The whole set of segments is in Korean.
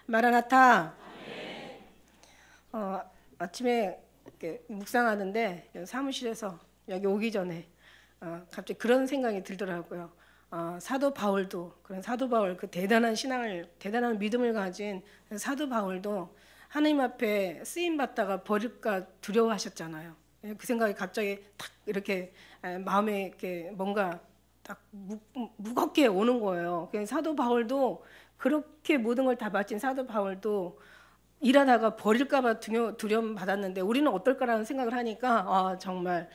마라나타. 아침에 이렇게 묵상하는데 사무실에서 여기 오기 전에 갑자기 그런 생각이 들더라고요. 사도 바울도, 그런 사도 바울, 그 대단한 신앙을, 대단한 믿음을 가진 사도 바울도 하나님 앞에 쓰임 받다가 버릴까 두려워하셨잖아요. 그 생각이 갑자기 탁 이렇게 마음에 이렇게 뭔가 딱 무겁게 오는 거예요. 사도 바울도 그렇게 모든 걸 다 바친 사도 바울도 일하다가 버릴까봐 두려움 받았는데 우리는 어떨까라는 생각을 하니까 정말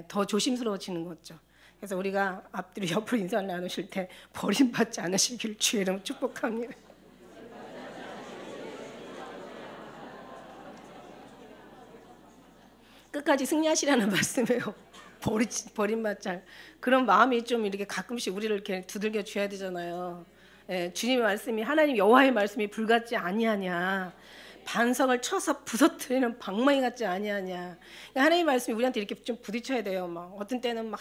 더 조심스러워지는 거죠. 그래서 우리가 앞뒤로 옆으로 인사를 나누실 때 버림받지 않으시길 주의 이름으로 축복합니다. 끝까지 승리하시라는 말씀이에요. 버림받지 않 그런 마음이 좀 이렇게 가끔씩 우리를 이렇게 두들겨 줘야 되잖아요. 주님의 말씀이 하나님 여호와의 말씀이 불같지 아니하냐, 반석을 쳐서 부서뜨리는 방망이 같지 아니하냐. 하나님의 말씀이 우리한테 이렇게 좀 부딪혀야 돼요. 막 어떤 때는 막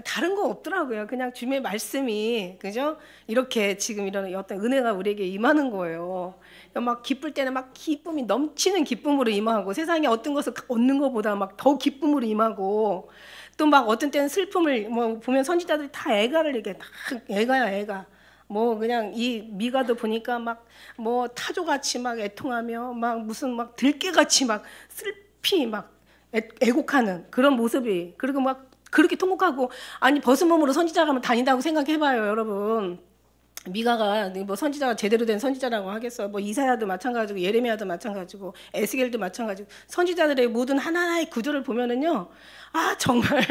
다른 거 없더라고요. 그냥 주님의 말씀이 그죠? 이렇게 지금 이런 어떤 은혜가 우리에게 임하는 거예요. 막 기쁠 때는 막 기쁨이 넘치는 기쁨으로 임하고, 세상에 어떤 것을 얻는 것보다 막 더 기쁨으로 임하고, 또 막 어떤 때는 슬픔을 뭐 보면 선지자들이 다 애가를 이렇게 다 애가야 애가. 뭐 그냥 이 미가도 보니까 막 뭐 타조같이 막 애통하며 막 무슨 막 들깨같이 막 슬피 막 애곡하는 그런 모습이, 그리고 막 그렇게 통곡하고, 아니 벗은 몸으로 선지자가 다닌다고 생각해봐요, 여러분. 미가가 뭐 선지자가 제대로 된 선지자라고 하겠어? 뭐 이사야도 마찬가지고 예레미야도 마찬가지고 에스겔도 마찬가지고, 선지자들의 모든 하나하나의 구조를 보면은요, 정말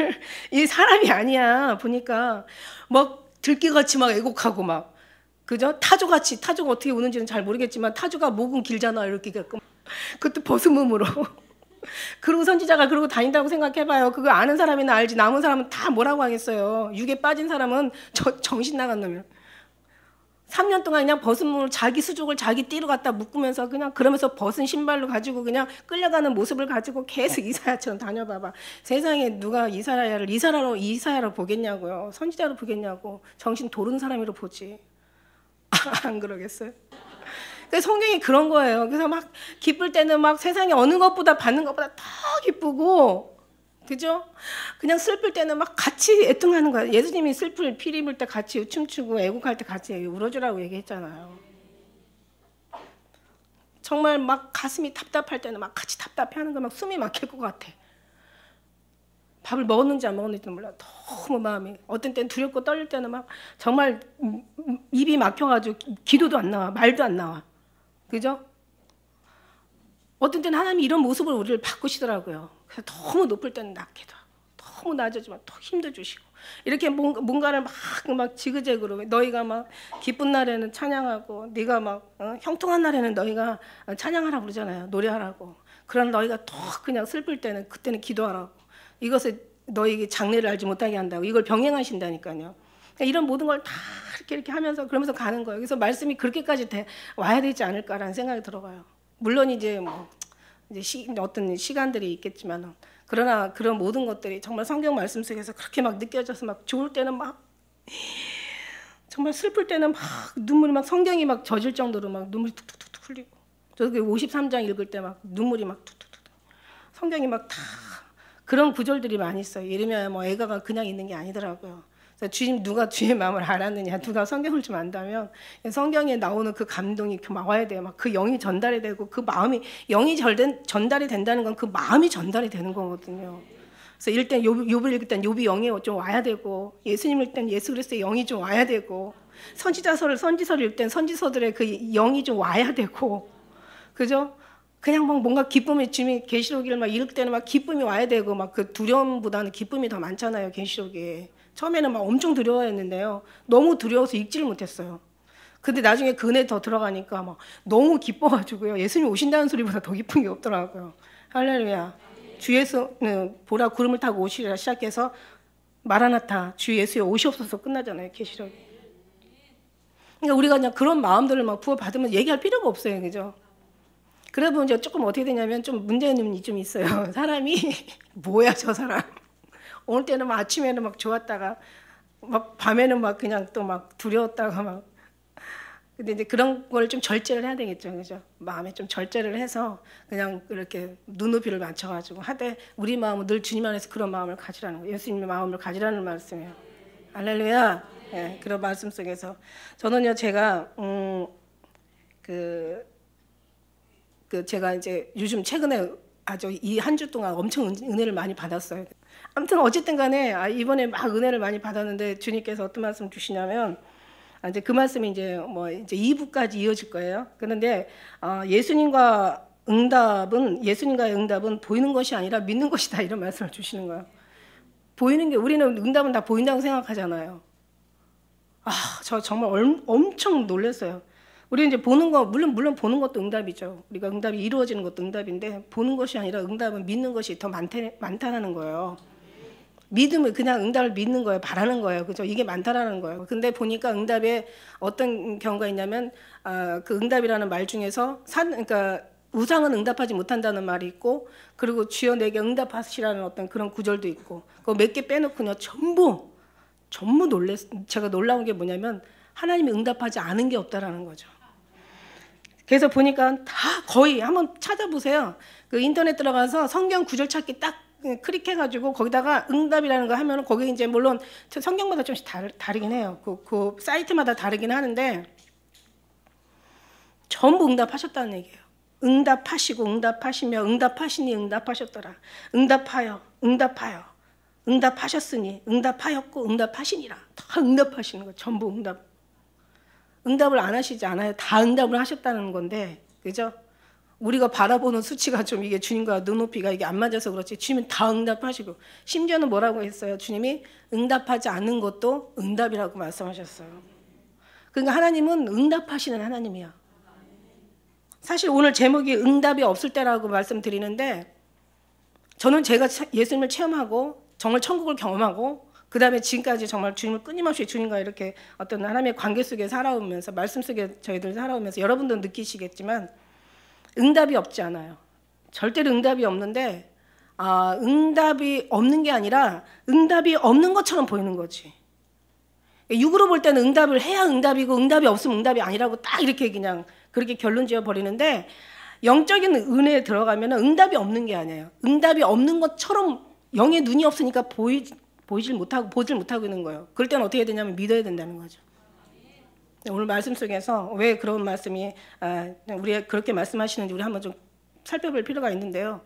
이 사람이 아니야. 보니까 막 들깨같이 막 애곡하고 막, 그죠? 타조같이, 타조가 어떻게 우는지는 잘 모르겠지만 타조가 목은 길잖아, 이렇게. 그것도 벗은 몸으로. 그리고 선지자가 그러고 다닌다고 생각해봐요. 그거 아는 사람이나 알지, 남은 사람은 다 뭐라고 하겠어요. 육에 빠진 사람은 정신 나간 놈이야. 3년 동안 그냥 벗은 몸을 자기 수족을 자기 띠로 갖다 묶으면서 그냥 그러면서 벗은 신발로 가지고 그냥 끌려가는 모습을 가지고 계속 이사야처럼 다녀봐봐. 세상에 누가 이사야로 보겠냐고요. 선지자로 보겠냐고. 정신 도른 사람으로 보지. 안 그러겠어요? 성경이 그런 거예요. 그래서 막 기쁠 때는 막 세상에 어느 것보다 받는 것보다 더 기쁘고, 그죠? 그냥 슬플 때는 막 같이 애통하는 거야. 예수님이 피리 불 때 같이 춤추고 애곡할 때 같이 울어주라고 얘기했잖아요. 정말 막 가슴이 답답할 때는 막 같이 답답해하는 거, 막 숨이 막힐 것 같아. 밥을 먹었는지 안 먹었는지는 몰라. 너무 마음이, 어떤 때는 두렵고 떨릴 때는 막 정말 입이 막혀가지고 기도도 안 나와, 말도 안 나와. 그죠? 어떤 때는 하나님이 이런 모습으로 우리를 바꾸시더라고요. 그래서 너무 높을 때는 낮게도, 너무 낮아지면 더 힘도 주시고, 이렇게 뭔가를 막 지그재그로, 너희가 막 기쁜 날에는 찬양하고, 네가 막 형통한 날에는 너희가 찬양하라고 그러잖아요. 노래하라고. 그런 너희가 더 그냥 슬플 때는, 그때는 기도하라고. 이것을 너희에게 장래를 알지 못하게 한다고. 이걸 병행하신다니까요. 그러니까 이런 모든 걸 다 이렇게 하면서 그러면서 가는 거예요. 그래서 말씀이 그렇게까지 와야 되지 않을까라는 생각이 들어가요. 물론 이제 어떤 시간들이 있겠지만, 그러나 그런 모든 것들이 정말 성경 말씀 속에서 그렇게 막 느껴져서, 막 좋을 때는 막 정말 슬플 때는 막 눈물이 막 성경이 막 젖을 정도로 막 눈물이 툭툭툭 흘리고, 저기 53장 읽을 때 막 눈물이 막 툭툭툭, 성경이 막 다 그런 구절들이 많이 있어요. 예레미야 뭐 애가가 그냥 있는 게 아니더라고요. 그래서 주님, 누가 주의 마음을 알았느냐, 누가 성경을 좀 안다면 성경에 나오는 그 감동이 막 와야 돼요. 막 그 영이 전달이 되고, 그 마음이, 영이 전달이 된다는 건 그 마음이 전달이 되는 거거든요. 그래서 읽을 땐 욥을 읽을 땐 욥이 영이 좀 와야 되고, 예수님을 읽을 땐 예수 그리스도의 영이 좀 와야 되고, 선지서를 읽을 땐 선지서들의 그 영이 좀 와야 되고, 그죠? 그냥 막 뭔가 기쁨이, 주님이 계시록을 막 읽을 때는 막 기쁨이 와야 되고, 막 그 두려움보다는 기쁨이 더 많잖아요, 계시록에. 처음에는 막 엄청 두려워했는데요, 너무 두려워서 읽지를 못했어요. 근데 나중에 그 은혜 더 들어가니까 막 너무 기뻐가지고요, 예수님 오신다는 소리보다 더 기쁜 게 없더라고요. 할렐루야. 주 예수는 보라 구름을 타고 오시리라 시작해서 마라나타, 주 예수의 오시옵소서 끝나잖아요, 계시록이. 그러니까 우리가 그냥 그런 마음들을 막 부어받으면 얘기할 필요가 없어요, 그죠? 그러다 보면 이제 조금 어떻게 되냐면 좀 문제는 좀 있어요. 사람이 뭐야 저 사람. 오늘 때는 막 아침에는 막 좋았다가 막 밤에는 막 그냥 또 막 두려웠다가 막 근데 이제 그런 걸 좀 절제를 해야 되겠죠, 그죠? 마음에 좀 절제를 해서 그냥 이렇게 눈높이를 맞춰가지고 하되 우리 마음은 늘 주님 안에서 그런 마음을 가지라는 거예요. 예수님의 마음을 가지라는 말씀이에요. 할렐루야. 예, 그런 말씀 속에서 저는요, 제가 제가 이제 요즘 최근에 아주 이 한 주 동안 엄청 은혜를 많이 받았어요. 아무튼 어쨌든 간에 이번에 막 은혜를 많이 받았는데 주님께서 어떤 말씀 주시냐면 이제 그 말씀이 이제 뭐 이제 2부까지 이어질 거예요. 그런데 예수님과의 응답은 보이는 것이 아니라 믿는 것이다, 이런 말씀을 주시는 거예요. 보이는 게, 우리는 응답은 다 보인다고 생각하잖아요. 저 정말 엄청 놀랐어요. 우리 이제 보는 거, 물론 보는 것도 응답이죠. 우리가 응답이 이루어지는 것도 응답인데 보는 것이 아니라 응답은 믿는 것이 더 많다는 거예요. 믿음을, 그냥 응답을 믿는 거예요. 바라는 거예요. 그죠? 이게 많다라는 거예요. 근데 보니까 응답에 어떤 경우가 있냐면 그 응답이라는 말 중에서 그러니까 우상은 응답하지 못한다는 말이 있고, 그리고 주여 내게 응답하시라는 어떤 그런 구절도 있고, 그거 몇 개 빼놓고요 전부 제가 놀라운 게 뭐냐면 하나님이 응답하지 않은 게 없다라는 거죠. 그래서 보니까 다 거의, 한번 찾아보세요. 그 인터넷 들어가서 성경 구절 찾기 딱 클릭해가지고 거기다가 응답이라는 거 하면은 거기 이제 물론 성경마다 좀씩 다르긴 해요. 그 사이트마다 다르긴 하는데 전부 응답하셨다는 얘기예요. 응답하시고 응답하시며 응답하시니 응답하셨더라. 응답하여 응답하셨으니 응답하였고 응답하시니라. 다 응답하시는 거예요. 전부 응답을 안 하시지 않아요. 다 응답을 하셨다는 건데, 그죠? 우리가 바라보는 수치가 좀 이게 주님과 눈높이가 이게 안 맞아서 그렇지, 주님은 다 응답하시고, 심지어는 뭐라고 했어요? 주님이 응답하지 않는 것도 응답이라고 말씀하셨어요. 그러니까 하나님은 응답하시는 하나님이야. 사실 오늘 제목이 응답이 없을 때라고 말씀드리는데, 저는 제가 예수님을 체험하고 정말 천국을 경험하고 그 다음에 지금까지 정말 주님을 끊임없이 주님과 이렇게 어떤 하나님의 관계 속에 살아오면서, 말씀 속에 저희들 살아오면서 여러분도 느끼시겠지만 응답이 없지 않아요. 절대로 응답이 없는데 응답이 없는 게 아니라 응답이 없는 것처럼 보이는 거지. 육으로 볼 때는 응답을 해야 응답이고 응답이 없으면 응답이 아니라고 딱 이렇게 그냥 그렇게 결론 지어 버리는데, 영적인 은혜에 들어가면 응답이 없는 게 아니에요. 응답이 없는 것처럼 영의 눈이 없으니까 보질 못하고 있는 거예요. 그럴 때는 어떻게 해야 되냐면 믿어야 된다는 거죠. 오늘 말씀 속에서 왜 그런 말씀이 우리 그렇게 말씀하시는지 우리 한번 좀 살펴볼 필요가 있는데요.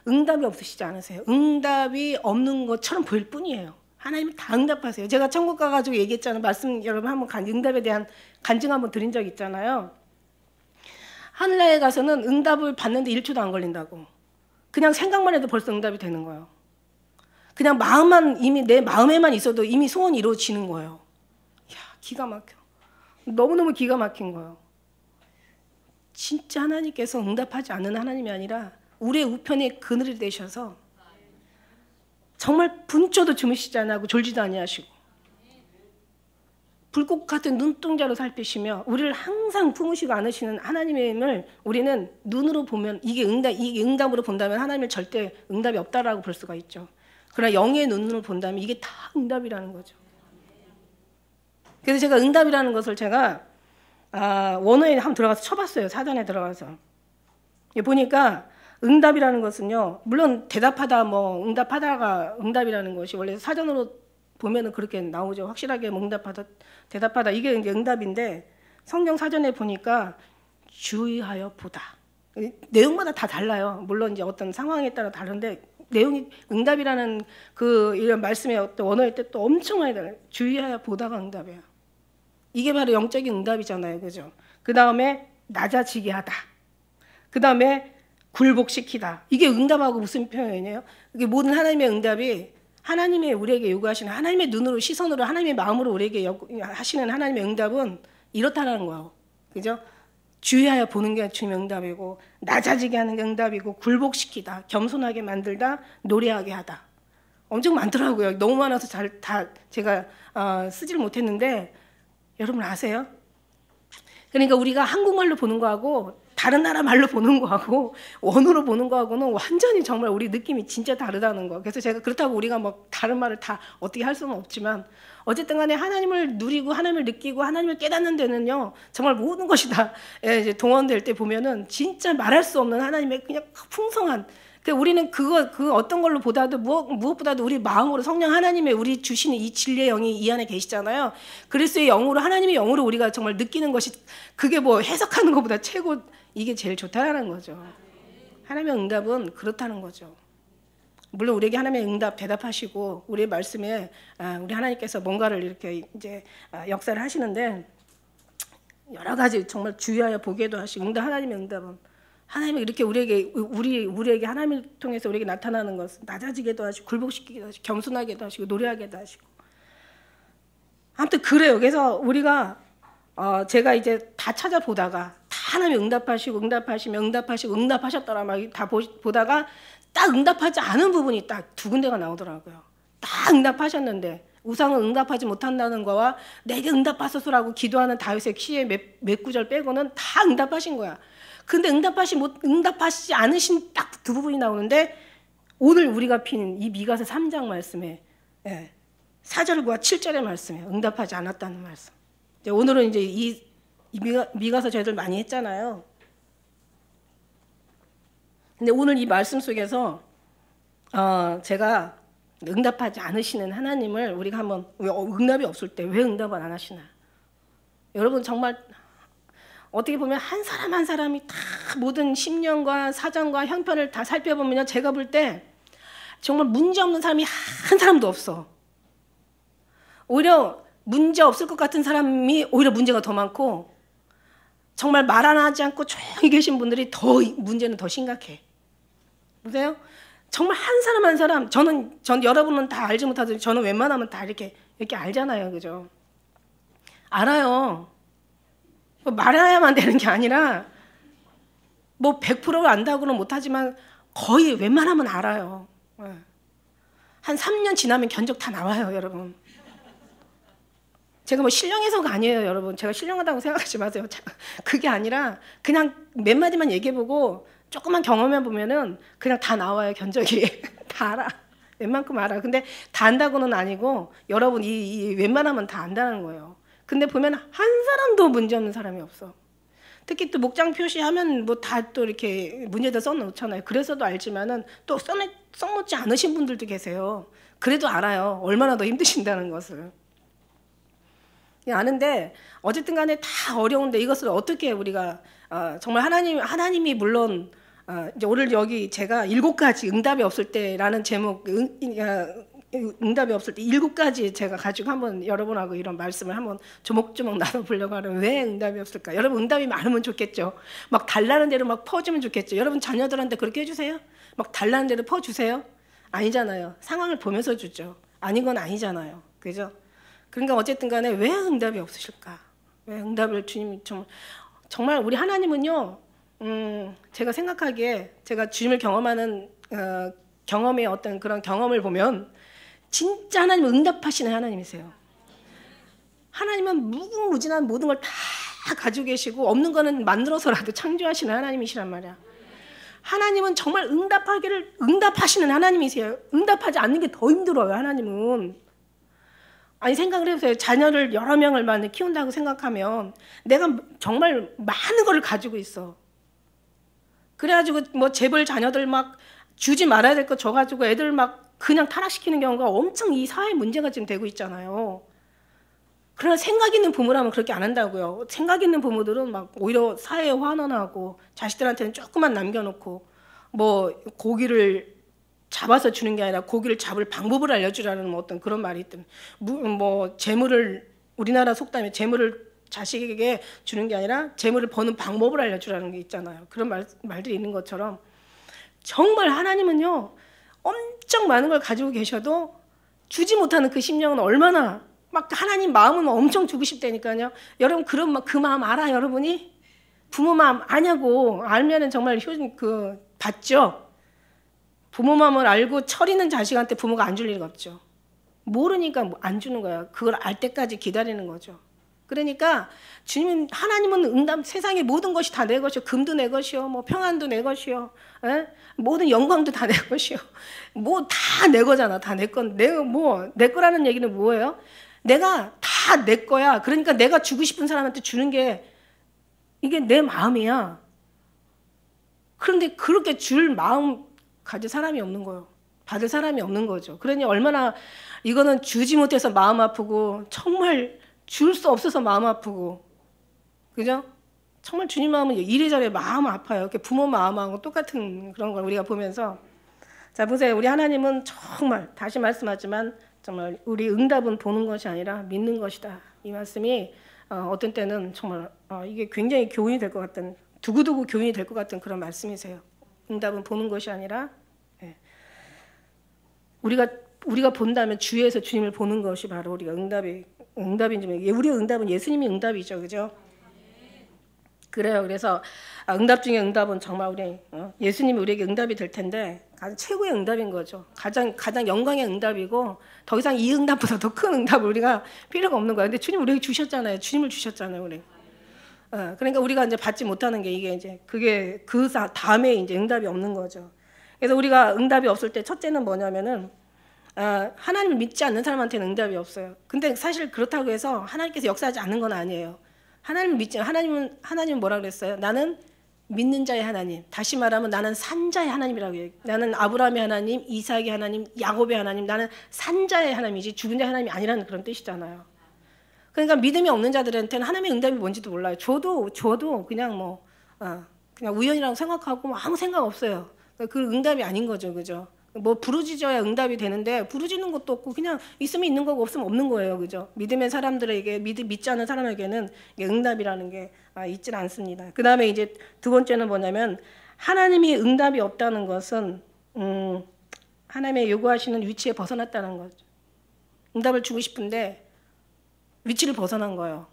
응답이 없으시지 않으세요? 응답이 없는 것처럼 보일 뿐이에요. 하나님이 다 응답하세요. 제가 천국 가가지고 얘기했잖아요. 말씀 여러분 한번 응답에 대한 간증 한번 드린 적 있잖아요. 하늘나라에 가서는 응답을 받는데 1초도 안 걸린다고. 그냥 생각만 해도 벌써 응답이 되는 거예요. 그냥 마음만, 이미 내 마음에만 있어도 이미 소원이 이루어지는 거예요. 이야, 기가 막혀. 너무너무 기가 막힌 거예요. 진짜 하나님께서 응답하지 않는 하나님이 아니라 우리의 우편에 그늘이 되셔서 정말 분초도 주무시지 않고 졸지도 아니하시고 불꽃 같은 눈동자로 살피시며 우리를 항상 품으시고 안으시는 하나님을 우리는 눈으로 보면 이게 응답으로 본다면 하나님을 절대 응답이 없다라고 볼 수가 있죠. 그러나 영의 눈으로 본다면 이게 다 응답이라는 거죠. 그래서 제가 응답이라는 것을 제가 원어에 한번 들어가서 쳐봤어요. 사전에 들어가서. 보니까 응답이라는 것은요, 물론 대답하다 응답하다가 응답이라는 것이 원래 사전으로 보면은 그렇게 나오죠. 확실하게 응답하다, 대답하다, 이게 이제 응답인데, 성경 사전에 보니까 주의하여 보다. 내용마다 다 달라요. 물론 이제 어떤 상황에 따라 다른데 내용이, 응답이라는 이런 말씀의 어떤 원어의 뜻도 엄청 많이 달라요. 주의하여 보다가 응답이에요. 이게 바로 영적인 응답이잖아요, 그죠? 그 다음에 낮아지게 하다. 그 다음에 굴복시키다. 이게 응답하고 무슨 표현이에요? 이게 모든 하나님의 응답이 하나님의 우리에게 요구하시는, 하나님의 눈으로, 시선으로, 하나님의 마음으로 우리에게 하시는 하나님의 응답은 이렇다라는 거예요. 그죠? 주의하여 보는 게 주님의 응답이고, 낮아지게 하는 게 응답이고, 굴복시키다, 겸손하게 만들다, 노래하게 하다. 엄청 많더라고요. 너무 많아서 다 제가 쓰지를 못했는데 여러분 아세요? 그러니까 우리가 한국말로 보는 거하고 다른 나라 말로 보는 거하고 원어로 보는 거하고는 완전히 정말 우리 느낌이 진짜 다르다는 거. 그래서 제가 그렇다고 우리가 뭐 다른 말을 다 어떻게 할 수는 없지만 어쨌든 간에 하나님을 누리고 하나님을 느끼고 하나님을 깨닫는 데는요 정말 모든 것이 다 이제 동원될 때 보면은 진짜 말할 수 없는 하나님의 그냥 풍성한, 우리는 그 어떤 걸로 보다도 무엇보다도 우리 마음으로 성령 하나님의 우리 주시는 이 진리의 영이 이 안에 계시잖아요. 그리스도의 영으로, 하나님의 영으로 우리가 정말 느끼는 것이, 그게 뭐 해석하는 것보다 최고, 이게 제일 좋다라는 거죠. 하나님의 응답은 그렇다는 거죠. 물론 우리에게 하나님의 응답 대답하시고 우리의 말씀에 우리 하나님께서 뭔가를 이렇게 이제 역사를 하시는데, 여러 가지 정말 주의하여 보게도 하시고, 하나님의 응답은 하나님이 이렇게 우리에게 하나님을 통해서 우리에게 나타나는 것은 낮아지게도 하시고 굴복시키기도 하시고 겸손하게도 하시고 노래하게도 하시고, 아무튼 그래요. 그래서 우리가 제가 이제 다 찾아보다가 다 하나님이 응답하셨더라 막 다 보다가 딱 응답하지 않은 부분이 딱 두 군데가 나오더라고요. 딱 응답하셨는데 우상은 응답하지 못한다는 거와 내게 응답하소서라고 기도하는 다윗의 시의 몇 구절 빼고는 다 응답하신 거야. 근데 응답하시지 않으신 딱 두 부분이 나오는데, 오늘 우리가 핀 이 미가서 3장 말씀에 4절과 7절의 말씀에 응답하지 않았다는 말씀. 오늘은 이제 이 미가서 저희들 많이 했잖아요. 근데 오늘 이 말씀 속에서 제가 응답하지 않으시는 하나님을 우리가 한번, 응답이 없을 때 왜 응답을 안 하시나. 여러분 정말 어떻게 보면 한 사람 한 사람이 다 모든 심령과 사정과 형편을 다 살펴보면요, 제가 볼 때 정말 문제 없는 사람이 한 사람도 없어. 오히려 문제 없을 것 같은 사람이 오히려 문제가 더 많고, 정말 말 안 하지 않고 조용히 계신 분들이 문제는 더 심각해. 보세요. 정말 한 사람 한 사람, 전 여러분은 다 알지 못하지만 저는 웬만하면 다 이렇게 알잖아요. 그죠? 알아요. 말해야만 되는 게 아니라 뭐 100%를 안다고는 못하지만 거의 웬만하면 알아요. 한 3년 지나면 견적 다 나와요, 여러분. 제가 뭐 신령해서가 아니에요, 여러분. 제가 신령하다고 생각하지 마세요. 그게 아니라 그냥 몇 마디만 얘기해보고 조금만 경험해보면은 그냥 다 나와요, 견적이. 다 알아. 웬만큼 알아. 근데 다 안다고는 아니고 여러분 이 웬만하면 다 안다는 거예요. 근데 보면 한 사람도 문제 없는 사람이 없어. 특히 또 목장 표시하면 뭐 다 또 이렇게 문제다 써놓잖아요. 그래서도 알지만은 또 써놓지 않으신 분들도 계세요. 그래도 알아요. 얼마나 더 힘드신다는 것을. 아는데 어쨌든 간에 다 어려운데 이것을 어떻게 우리가 정말 하나님이 물론 이제 오늘 여기 제가 7가지 응답이 없을 때라는 제목, 응답이 없을 때 7가지 제가 가지고 한번 여러분하고 이런 말씀을 한번 조목조목 나눠보려고 하는, 왜 응답이 없을까? 여러분 응답이 많으면 좋겠죠. 막 달라는 대로 막 퍼주면 좋겠죠. 여러분 자녀들한테 그렇게 해주세요. 막 달라는 대로 퍼주세요. 아니잖아요. 상황을 보면서 주죠. 아닌 건 아니잖아요. 그죠? 그러니까 어쨌든 간에 왜 응답이 없으실까? 왜 응답을 주님이 정말 우리 하나님은요, 제가 생각하기에 제가 주님을 경험하는 경험의 어떤 그런 경험을 보면 진짜 하나님은 응답하시는 하나님이세요. 하나님은 무궁무진한 모든 걸 다 가지고 계시고 없는 거는 만들어서라도 창조하시는 하나님이시란 말이야. 하나님은 정말 응답하시는 하나님이세요. 응답하지 않는 게 더 힘들어요, 하나님은. 아니 생각을 해보세요. 자녀를 여러 명을 많이 키운다고 생각하면 내가 정말 많은 걸 가지고 있어. 그래가지고 뭐 재벌 자녀들 막 주지 말아야 될 거 줘가지고 애들 막 그냥 타락시키는 경우가 엄청 이 사회 문제가 지금 되고 있잖아요. 그러나 생각 있는 부모라면 그렇게 안 한다고요. 생각 있는 부모들은 막 오히려 사회에 환원하고 자식들한테는 조금만 남겨놓고 뭐 고기를 잡아서 주는 게 아니라 고기를 잡을 방법을 알려주라는 뭐 어떤 그런 말이 있든, 뭐 재물을, 우리나라 속담에 재물을 자식에게 주는 게 아니라 재물을 버는 방법을 알려주라는 게 있잖아요. 그런 말들이 있는 것처럼 정말 하나님은요, 엄청 많은 걸 가지고 계셔도 주지 못하는 그 심령은 얼마나 막 하나님 마음은 엄청 주고 싶다니까요. 여러분 그 마음 알아? 여러분이 부모 마음 아냐고. 알면은 정말 받죠. 부모 마음을 알고 철있는 자식한테 부모가 안 줄 리가 없죠. 모르니까 안 주는 거야. 그걸 알 때까지 기다리는 거죠. 그러니까 주님 하나님은 응답, 세상의 모든 것이 다 내 것이요, 금도 내 것이요, 뭐 평안도 내 것이요, 에? 모든 영광도 다 내 것이요, 뭐 다 내 거잖아. 다 내 건. 내가 뭐 내 거라는 얘기는 뭐예요? 내가 다 내 거야. 그러니까 내가 주고 싶은 사람한테 주는 게 이게 내 마음이야. 그런데 그렇게 줄 마음 가질 사람이 없는 거예요. 받을 사람이 없는 거죠. 그러니 얼마나 이거는 주지 못해서 마음 아프고 정말 줄 수 없어서 마음 아프고, 그죠? 정말 주님 마음은 이래저래 마음 아파요. 이렇게 부모 마음하고 똑같은 그런 걸 우리가 보면서, 자 보세요. 우리 하나님은 정말 다시 말씀하지만 정말 우리 응답은 보는 것이 아니라 믿는 것이다. 이 말씀이 어떤 때는 정말 이게 굉장히 교훈이 될 것 같은, 두고두고 교훈이 될 것 같은 그런 말씀이세요. 응답은 보는 것이 아니라, 예. 우리가 본다면 주위에서 주님을 보는 것이 바로 우리가 응답인지, 우리의 응답은 예수님이 응답이죠, 그죠? 그래요. 그래서 응답 중에 응답은 정말 우리 예수님이 우리에게 응답이 될 텐데 가장 최고의 응답인 거죠. 가장 영광의 응답이고 더 이상 이 응답보다 더 큰 응답을 우리가 필요가 없는 거야. 근데 주님 우리에게 주셨잖아요. 주님을 주셨잖아요, 우리. 그러니까 우리가 이제 받지 못하는 게 이게 이제 그게 그 다음에 이제 응답이 없는 거죠. 그래서 우리가 응답이 없을 때 첫째는 뭐냐면은 하나님을 믿지 않는 사람한테는 응답이 없어요. 근데 사실 그렇다고 해서 하나님께서 역사하지 않는 건 아니에요. 하나님을 믿지, 하나님은 뭐라 그랬어요? 나는 믿는 자의 하나님. 다시 말하면 나는 산자의 하나님이라고 해요. 나는 아브라함의 하나님, 이삭의 하나님, 야곱의 하나님. 나는 산자의 하나님이지 죽은 자의 하나님이 아니라는 그런 뜻이잖아요. 그러니까 믿음이 없는 자들한테는 하나님의 응답이 뭔지도 몰라요. 저도 그냥 그냥 우연이라고 생각하고 아무 생각 없어요. 그 응답이 아닌 거죠, 그죠? 뭐 부르짖어야 응답이 되는데 부르짖는 것도 없고 그냥 있으면 있는 거고 없으면 없는 거예요, 그죠? 믿음의 사람들에게 믿지 않는 사람에게는 응답이라는 게 있질 않습니다. 그 다음에 이제 두 번째는 뭐냐면 하나님이 응답이 없다는 것은 하나님의 요구하시는 위치에 벗어났다는 거죠. 응답을 주고 싶은데 위치를 벗어난 거예요.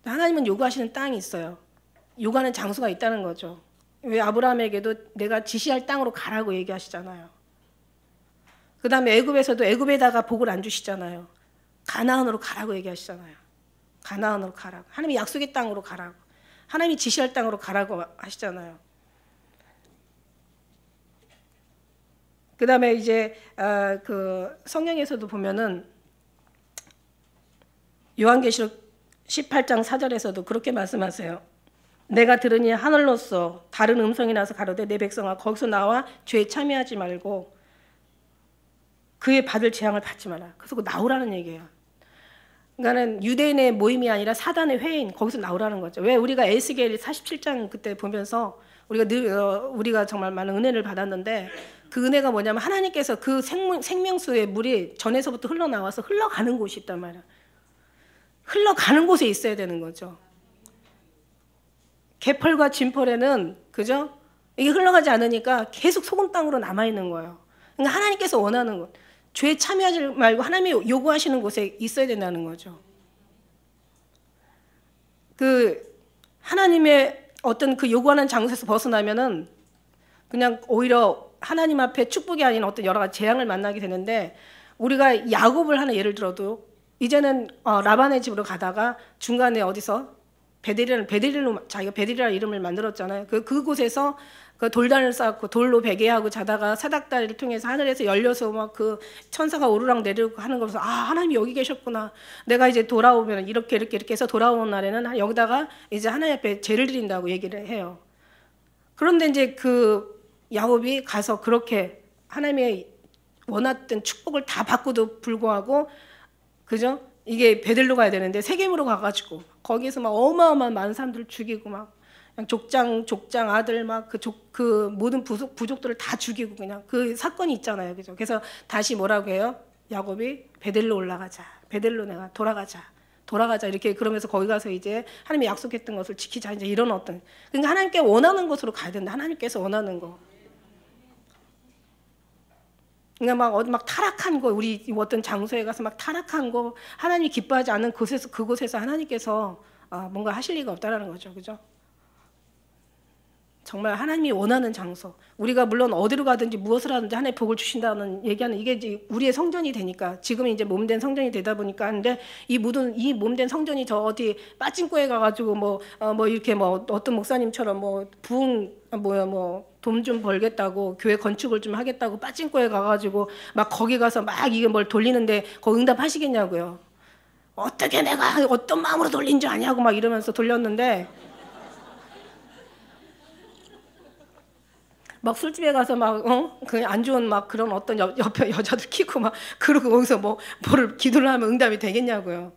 하나님은 요구하시는 땅이 있어요. 요구하는 장소가 있다는 거죠. 왜 아브라함에게도 내가 지시할 땅으로 가라고 얘기하시잖아요. 그 다음에 애굽에서도 애굽에다가 복을 안 주시잖아요. 가나안으로 가라고 얘기하시잖아요. 가나안으로 가라고. 하나님이 약속의 땅으로 가라고. 하나님이 지시할 땅으로 가라고 하시잖아요. 그 다음에 이제 그 성경에서도 보면은 요한계시록 18장 4절에서도 그렇게 말씀하세요. 내가 들으니 하늘로서 다른 음성이 나서 가로되 내 백성아 거기서 나와 죄에 참여하지 말고 그의 받을 재앙을 받지 마라. 그래서 나오라는 얘기예요. 그러니까는 유대인의 모임이 아니라 사단의 회인, 거기서 나오라는 거죠. 왜 우리가 에스겔 47장 그때 보면서 우리가 정말 많은 은혜를 받았는데 그 은혜가 뭐냐면 하나님께서 그 생명수의 물이 전에서부터 흘러나와서 흘러가는 곳이 있단 말이야. 흘러가는 곳에 있어야 되는 거죠. 개펄과 진펄에는 그죠? 이게 흘러가지 않으니까 계속 소금 땅으로 남아 있는 거예요. 그러니까 하나님께서 원하는 것, 죄에 참여하지 말고 하나님이 요구하시는 곳에 있어야 된다는 거죠. 그 하나님의 어떤 그 요구하는 장소에서 벗어나면은 그냥 오히려 하나님 앞에 축복이 아닌 어떤 여러 가지 재앙을 만나게 되는데 우리가 야곱을 하나 예를 들어도 이제는 라반의 집으로 가다가 중간에 어디서 베델로 자기가 베델이라는 이름을 만들었잖아요. 그곳에서 그 돌단을 쌓고 돌로 베개하고 자다가 사닥다리를 통해서 하늘에서 열려서 막 그 천사가 오르락 내리고 하는 거에서 하나님이 여기 계셨구나. 내가 이제 돌아오면 이렇게 해서 돌아오는 날에는 여기다가 이제 하나님 앞에 제를 드린다고 얘기를 해요. 그런데 이제 그 야곱이 가서 그렇게 하나님의 원했던 축복을 다 받고도 불구하고 그죠? 이게 베델로 가야 되는데 세겜으로 가가지고 거기서 막 어마어마한 많은 사람들을 죽이고 막 족장 아들 막 그 모든 부족들을 다 죽이고 그냥 그 사건이 있잖아요, 그죠? 그래서 다시 뭐라고 해요? 야곱이 베델로 올라가자, 베델로 내가 돌아가자 이렇게 그러면서 거기 가서 이제 하나님이 약속했던 것을 지키자 이제 이런 어떤 그러니까 하나님께 원하는 곳으로 가야 된다. 하나님께서 원하는 거. 그러니까 막 타락한 거, 우리 어떤 장소에 가서 막 타락한 거, 하나님이 기뻐하지 않는 그곳에서 하나님께서 뭔가 하실 리가 없다라는 거죠, 그죠? 정말 하나님이 원하는 장소. 우리가 물론 어디로 가든지 무엇을 하든지 하나님의 복을 주신다는 얘기하는 이게 이제 우리의 성전이 되니까 지금은 이제 몸된 성전이 되다 보니까 하는데 이 몸된 성전이 저 어디 빠진코에 가가지고 뭐 이렇게 뭐 어떤 목사님처럼 뭐 돈 좀 벌겠다고 교회 건축을 좀 하겠다고 빠진코에 가가지고 막 거기 가서 막 이게 뭘 돌리는데 거기 응답하시겠냐고요. 어떻게 내가 어떤 마음으로 돌린 줄 아냐고 막 이러면서 돌렸는데 막 술집에 가서 막 그 안 좋은 막 그런 어떤 옆에 여자들 키고 막 그러고 거기서 뭐를 기도를 하면 응답이 되겠냐고요.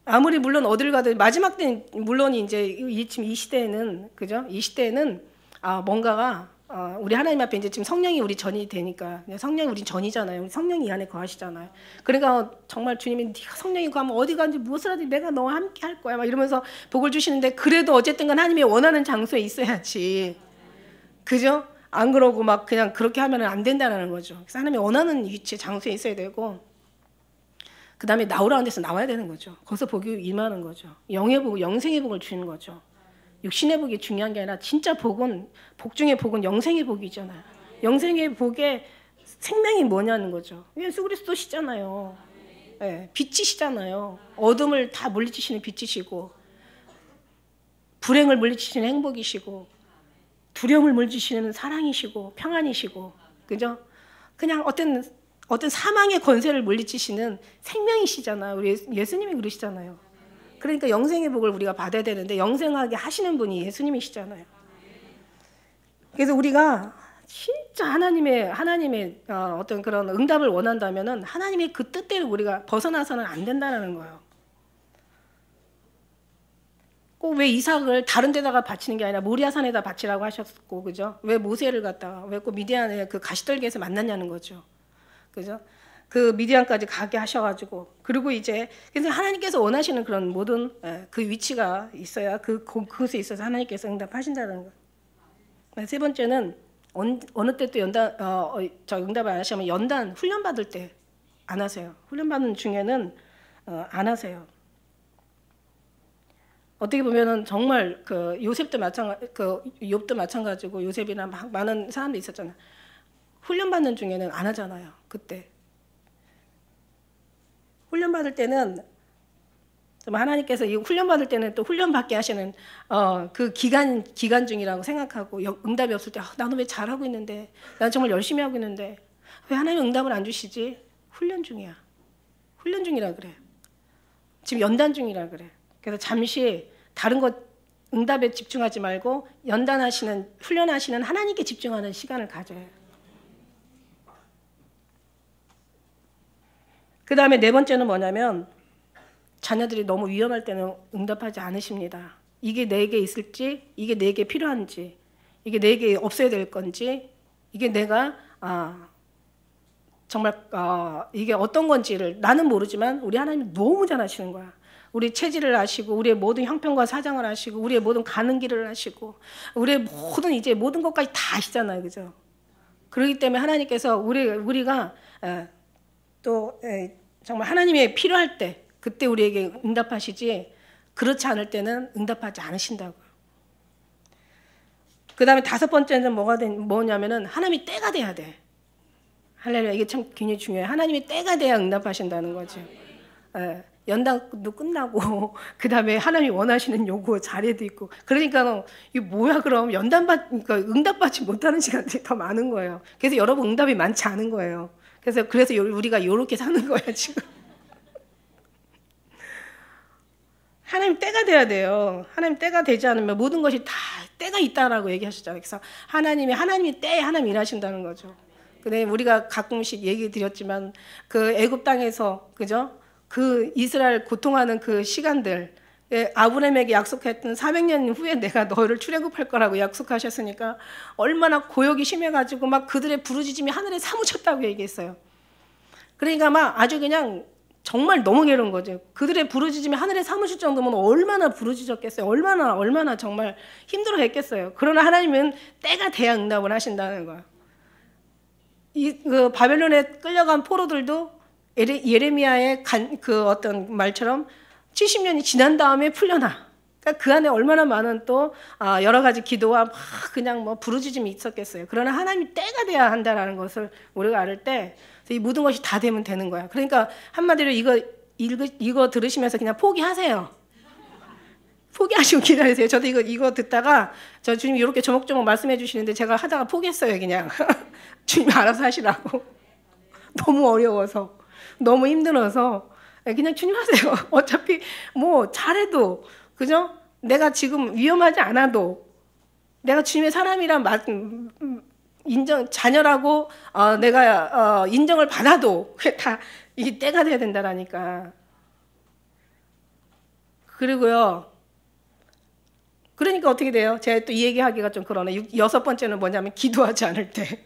아무리 물론 어딜 가든 마지막 때는 물론 이제 지금 이 시대에는 그죠? 이 시대에는 뭔가가 우리 하나님 앞에 이제 지금 성령이 우리 전이 되니까 성령이 우리 전이잖아요. 우리 성령이 이 안에 거하시잖아요. 그러니까 정말 주님이 네가 성령이 거하면 어디 가든지 무엇을 하든지 내가 너와 함께 할 거야 막 이러면서 복을 주시는데 그래도 어쨌든간 하나님이 원하는 장소에 있어야지. 그죠? 안 그러고 막 그냥 그렇게 하면 안 된다는 거죠. 그래서 하나님이 원하는 위치에 장소에 있어야 되고 그 다음에 나오라는 데서 나와야 되는 거죠. 거기서 복이 임하는 거죠. 영의 복, 영생의 복을 주는 거죠. 육신의 복이 중요한 게 아니라 진짜 복은 복 중의 복은 영생의 복이잖아요. 영생의 복의 생명이 뭐냐는 거죠. 예수 그리스도시잖아요. 네, 빛이시잖아요. 어둠을 다 물리치시는 빛이시고 불행을 물리치시는 행복이시고 두려움을 물리치시는 사랑이시고 평안이시고 그죠? 그냥 어떤 사망의 권세를 물리치시는 생명이시잖아요. 우리 예수님이 그러시잖아요. 그러니까 영생의 복을 우리가 받아야 되는데 영생하게 하시는 분이 예수님이시잖아요. 그래서 우리가 진짜 하나님의 어떤 그런 응답을 원한다면은 하나님의 그 뜻대로 우리가 벗어나서는 안 된다는 거예요. 꼭 왜 이삭을 다른 데다가 바치는 게 아니라 모리아산에다 바치라고 하셨고, 그죠? 왜 모세를 갖다가 왜 꼭 미디안의 그 가시떨기에서 만났냐는 거죠, 그죠? 그 미디안까지 가게 하셔가지고 그리고 이제 그래서 하나님께서 원하시는 그런 모든 그 위치가 있어야 그곳에 있어서 하나님께서 응답하신다는 거. 세 번째는 어느 때 또 응답을 안 하시면 연단 훈련 받을 때 안 하세요. 훈련 받는 중에는 안 하세요. 어떻게 보면은 정말 그 요셉도 욥도 마찬가지고 요셉이나 막 많은 사람들이 있었잖아요. 훈련 받는 중에는 안 하잖아요. 그때 훈련 받을 때는 하나님께서 이 훈련 받을 때는 또 훈련 받게 하시는 그 기간 중이라고 생각하고 응답이 없을 때 나는 왜 잘하고 있는데 난 정말 열심히 하고 있는데 왜 하나님 응답을 안 주시지? 훈련 중이야. 훈련 중이라 그래. 지금 연단 중이라 그래. 그래서 잠시 다른 것 응답에 집중하지 말고 훈련하시는 하나님께 집중하는 시간을 가져요. 그 다음에 네 번째는 뭐냐면 자녀들이 너무 위험할 때는 응답하지 않으십니다. 이게 내게 있을지, 이게 내게 필요한지, 이게 내게 없어야 될 건지, 이게 내가 정말 이게 어떤 건지를 나는 모르지만 우리 하나님이 너무 잘 아시는 거야. 우리 체질을 아시고 우리의 모든 형편과 사정을 아시고 우리의 모든 가는 길을 아시고 우리의 모든 것까지 다 아시잖아요, 그죠? 그렇기 때문에 하나님께서 우리가 또 정말 하나님이 필요할 때 그때 우리에게 응답하시지 그렇지 않을 때는 응답하지 않으신다고요. 그 다음에 다섯 번째는 뭐냐면은 하나님이 때가 돼야 돼. 할렐루야. 이게 참 굉장히 중요해요. 하나님이 때가 돼야 응답하신다는 거죠. 연단도 끝나고 그 다음에 하나님이 원하시는 요구 자리에도 있고 그러니까 이게 뭐야 그럼 그러니까 응답받지 못하는 시간들이 더 많은 거예요. 그래서 여러분 응답이 많지 않은 거예요. 그래서 우리가 이렇게 사는 거예요 지금. 하나님 때가 돼야 돼요. 하나님 때가 되지 않으면 모든 것이 다 때가 있다라고 얘기하셨잖아요. 그래서 하나님이 때에 하나님 일하신다는 거죠. 근데 우리가 가끔씩 얘기 드렸지만 그 애굽 땅에서 그죠? 그 이스라엘 고통하는 그 시간들 아브라함에게 약속했던 400년 후에 내가 너를 출애굽할 거라고 약속하셨으니까 얼마나 고역이 심해가지고 막 그들의 부르짖음이 하늘에 사무쳤다고 얘기했어요. 그러니까 막 아주 그냥 정말 너무 괴로운 거죠. 그들의 부르짖음이 하늘에 사무칠 정도면 얼마나 부르짖었겠어요. 얼마나 정말 힘들어했겠어요. 그러나 하나님은 때가 돼야 응답을 하신다는 거예요. 그 바벨론에 끌려간 포로들도 예레미야의 그 어떤 말처럼 70년이 지난 다음에 풀려나. 그러니까 그 안에 얼마나 많은 또 여러 가지 기도와 막 그냥 뭐 부르짖음이 있었겠어요. 그러나 하나님이 때가 돼야 한다라는 것을 우리가 알을 때 이 모든 것이 다 되면 되는 거야. 그러니까 한마디로 이거 들으시면서 그냥 포기하세요. 포기하시고 기다리세요. 저도 이거 듣다가 저 주님이 이렇게 조목조목 말씀해 주시는데 제가 하다가 포기했어요. 그냥 주님이 알아서 하시라고. 너무 어려워서 너무 힘들어서 그냥 주님 하세요. 어차피 뭐 잘해도 그죠? 내가 지금 위험하지 않아도 내가 주님의 사람이란 자녀라고 내가 인정을 받아도 다 이게 때가 돼야 된다라니까. 그리고요. 그러니까 어떻게 돼요? 제가 또 이 얘기하기가 좀 그러네. 6번째는 뭐냐면 기도하지 않을 때.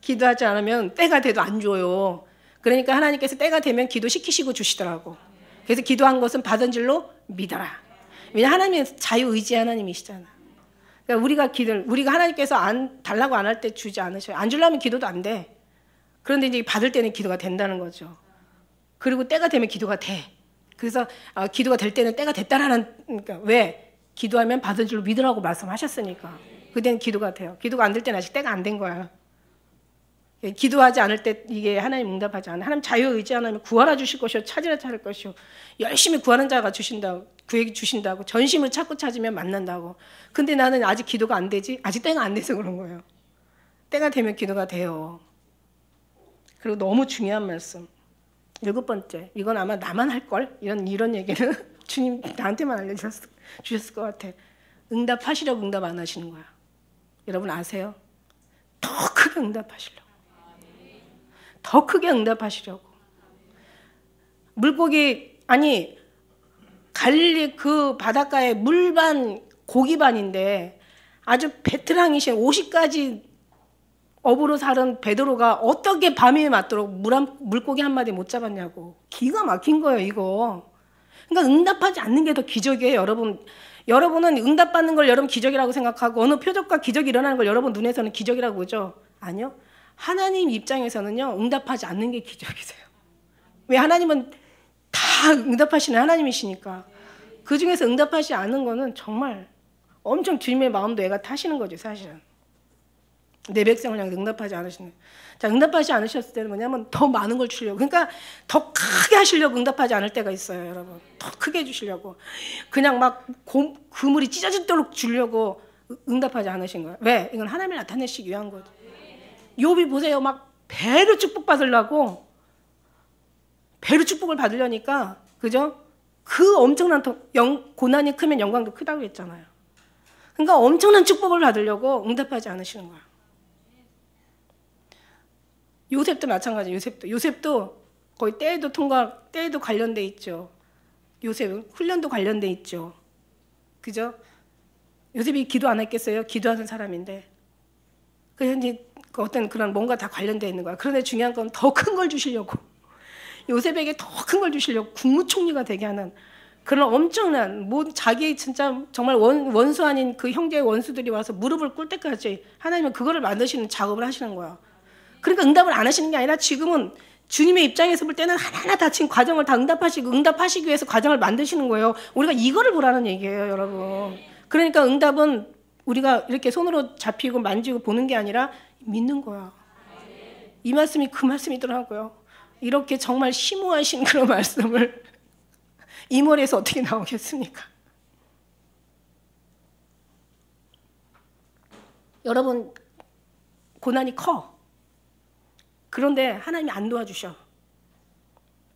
기도하지 않으면 때가 돼도 안 줘요. 그러니까 하나님께서 때가 되면 기도시키시고 주시더라고. 그래서 기도한 것은 받은 줄로 믿어라. 왜냐하면 하나님은 자유의지 하나님이시잖아. 그러니까 우리가 하나님께서 달라고 안 할 때 주지 않으셔요. 안 주려면 기도도 안 돼. 그런데 이제 받을 때는 기도가 된다는 거죠. 그리고 때가 되면 기도가 돼. 그래서 기도가 될 때는 때가 됐다라는, 그러니까 왜? 기도하면 받은 줄로 믿으라고 말씀하셨으니까. 그때는 기도가 돼요. 기도가 안 될 때는 아직 때가 안 된 거야. 기도하지 않을 때 이게 하나님 응답하지 않아요. 하나님 자유의지 하나님 구하라 주실 것이요 찾으라 찾을 것이요 열심히 구하는 자가 구에게 주신다고 전심을 찾고 찾으면 만난다고. 근데 나는 아직 기도가 안 되지. 아직 때가 안 돼서 그런 거예요. 때가 되면 기도가 돼요. 그리고 너무 중요한 말씀 7번째, 이건 아마 나만 할걸? 이런 얘기는 주님 나한테만 알려주셨을 것 같아. 응답하시려고 응답 안 하시는 거야. 여러분 아세요? 더 크게 응답하시려고. 더 크게 응답하시려고. 물고기, 갈릴리 그 바닷가에 물반 고기반인데 아주 베테랑이신 50가지 업으로 살은 베드로가 어떻게 밤이 맞도록 물고기 한 마디 못 잡았냐고. 기가 막힌 거예요, 이거. 그러니까 응답하지 않는 게 더 기적이에요, 여러분. 여러분은 응답받는 걸 여러분 기적이라고 생각하고 어느 표적과 기적이 일어나는 걸 여러분 눈에서는 기적이라고 보죠? 아니요. 하나님 입장에서는요, 응답하지 않는 게 기적이세요. 왜? 하나님은 다 응답하시는 하나님이시니까. 그 중에서 응답하지 않는 거는 정말 엄청 주님의 마음도 애가 타시는 거죠, 사실은. 내 백성을 향해 응답하지 않으시는. 자, 응답하지 않으셨을 때는 뭐냐면 더 많은 걸 주려고. 그러니까 더 크게 하시려고 응답하지 않을 때가 있어요, 여러분. 더 크게 해주시려고. 그냥 막 그물이 찢어지도록 주려고 응답하지 않으신 거예요. 왜? 이건 하나님을 나타내시기 위한 거죠. 욥이 보세요. 막 배로 축복받으려고 배로 축복을 받으려니까 그죠? 그 엄청난 고난이 크면 영광도 크다고 했잖아요. 그러니까 엄청난 축복을 받으려고 응답하지 않으시는 거예요. 요셉도 마찬가지예요. 요셉도 거의 때에도 관련돼 있죠. 요셉은 훈련도 관련돼 있죠. 그죠? 요셉이 기도 안 했겠어요? 기도하는 사람인데. 그래서 이제 어떤 그런 뭔가 다 관련돼 있는 거야. 그런데 중요한 건 더 큰 걸 주시려고. 요셉에게 더 큰 걸 주시려고 국무총리가 되게 하는 그런 엄청난 자기 진짜 정말 원수 아닌 그 형제의 원수들이 와서 무릎을 꿇을 때까지 하나님은 그거를 만드시는 작업을 하시는 거야. 그러니까 응답을 안 하시는 게 아니라 지금은 주님의 입장에서 볼 때는 하나하나 다친 과정을 다 응답하시기 위해서 과정을 만드시는 거예요. 우리가 이거를 보라는 얘기예요, 여러분. 그러니까 응답은 우리가 이렇게 손으로 잡히고 만지고 보는 게 아니라 믿는 거야. 이 말씀이 그 말씀이더라고요. 이렇게 정말 심오하신 그런 말씀을 이 머리에서 어떻게 나오겠습니까? 여러분, 고난이 커. 그런데 하나님이 안 도와주셔.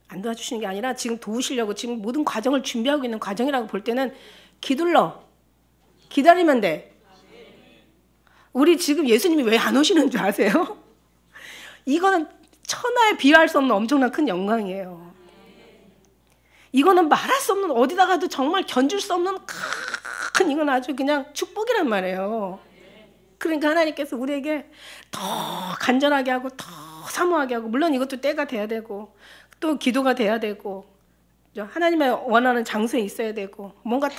안 도와주시는 게 아니라 지금 도우시려고 지금 모든 과정을 준비하고 있는 과정이라고 볼 때는 기다리면 돼. 우리 지금 예수님이 왜 안 오시는 줄 아세요? 이거는 천하에 비할 수 없는 엄청난 큰 영광이에요. 이거는 말할 수 없는, 어디다가도 정말 견줄 수 없는 큰, 이건 아주 그냥 축복이란 말이에요. 그러니까 하나님께서 우리에게 더 간절하게 하고 더 사모하게 하고, 물론 이것도 때가 돼야 되고 또 기도가 돼야 되고 하나님의 원하는 장소에 있어야 되고 뭔가 다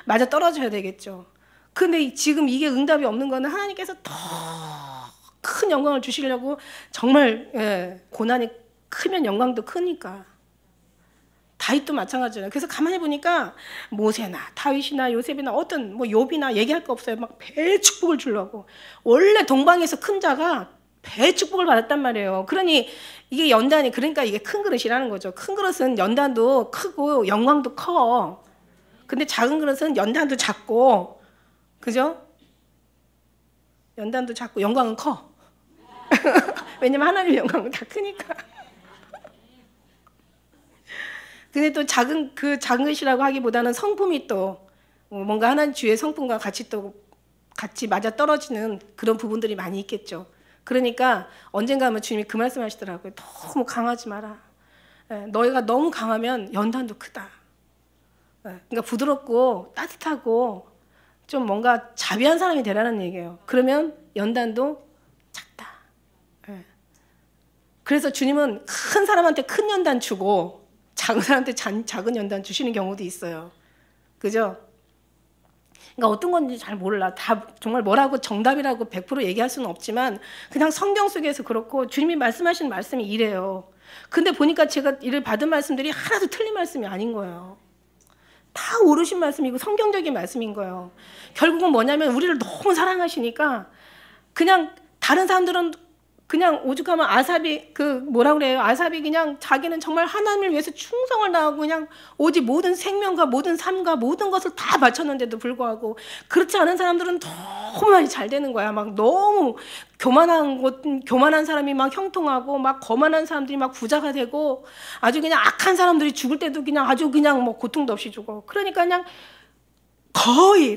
맞아 떨어져야 되겠죠. 근데 지금 이게 응답이 없는 거는 하나님께서 더 큰 영광을 주시려고 정말 고난이 크면 영광도 크니까 다윗도 마찬가지예요. 그래서 가만히 보니까 모세나 다윗이나 요셉이나 어떤 뭐 욥이나 얘기할 거 없어요. 막 배의 축복을 주려고. 원래 동방에서 큰 자가 배의 축복을 받았단 말이에요. 그러니 이게 연단이, 그러니까 이게 큰 그릇이라는 거죠. 큰 그릇은 연단도 크고 영광도 커. 근데 작은 그릇은 연단도 작고, 그죠? 연단도 작고 영광은 커. 왜냐면 하나님의 영광은 다 크니까. 근데 또 작은 것이라고 하기보다는 성품이 또 뭔가 하나님 주의 성품과 같이 맞아 떨어지는 그런 부분들이 많이 있겠죠. 그러니까 언젠가 하면 주님이 그 말씀 하시더라고요. 너무 강하지 마라. 너희가 너무 강하면 연단도 크다. 그러니까 부드럽고 따뜻하고 좀 뭔가 자비한 사람이 되라는 얘기예요. 그러면 연단도 작다. 그래서 주님은 큰 사람한테 큰 연단 주고 작은 사람한테 작은 연단 주시는 경우도 있어요. 그죠? 그러니까 어떤 건지 잘 몰라. 다 정말 뭐라고 정답이라고 100% 얘기할 수는 없지만 그냥 성경 속에서 그렇고 주님이 말씀하시는 말씀이 이래요. 근데 보니까 제가 이를 받은 말씀들이 하나도 틀린 말씀이 아닌 거예요. 다 옳으신 말씀이고 성경적인 말씀인 거예요. 결국은 뭐냐면 우리를 너무 사랑하시니까 그냥 다른 사람들은 그냥 오죽하면 아삽이 아삽이 그냥 자기는 정말 하나님을 위해서 충성을 다하고 그냥 오직 모든 생명과 모든 삶과 모든 것을 다 바쳤는데도 불구하고 그렇지 않은 사람들은 너무 많이 잘 되는 거야. 막 너무 교만한 사람이 막 형통하고 막 거만한 사람들이 막 부자가 되고 아주 그냥 악한 사람들이 죽을 때도 그냥 아주 그냥 뭐 고통도 없이 죽어. 그러니까 그냥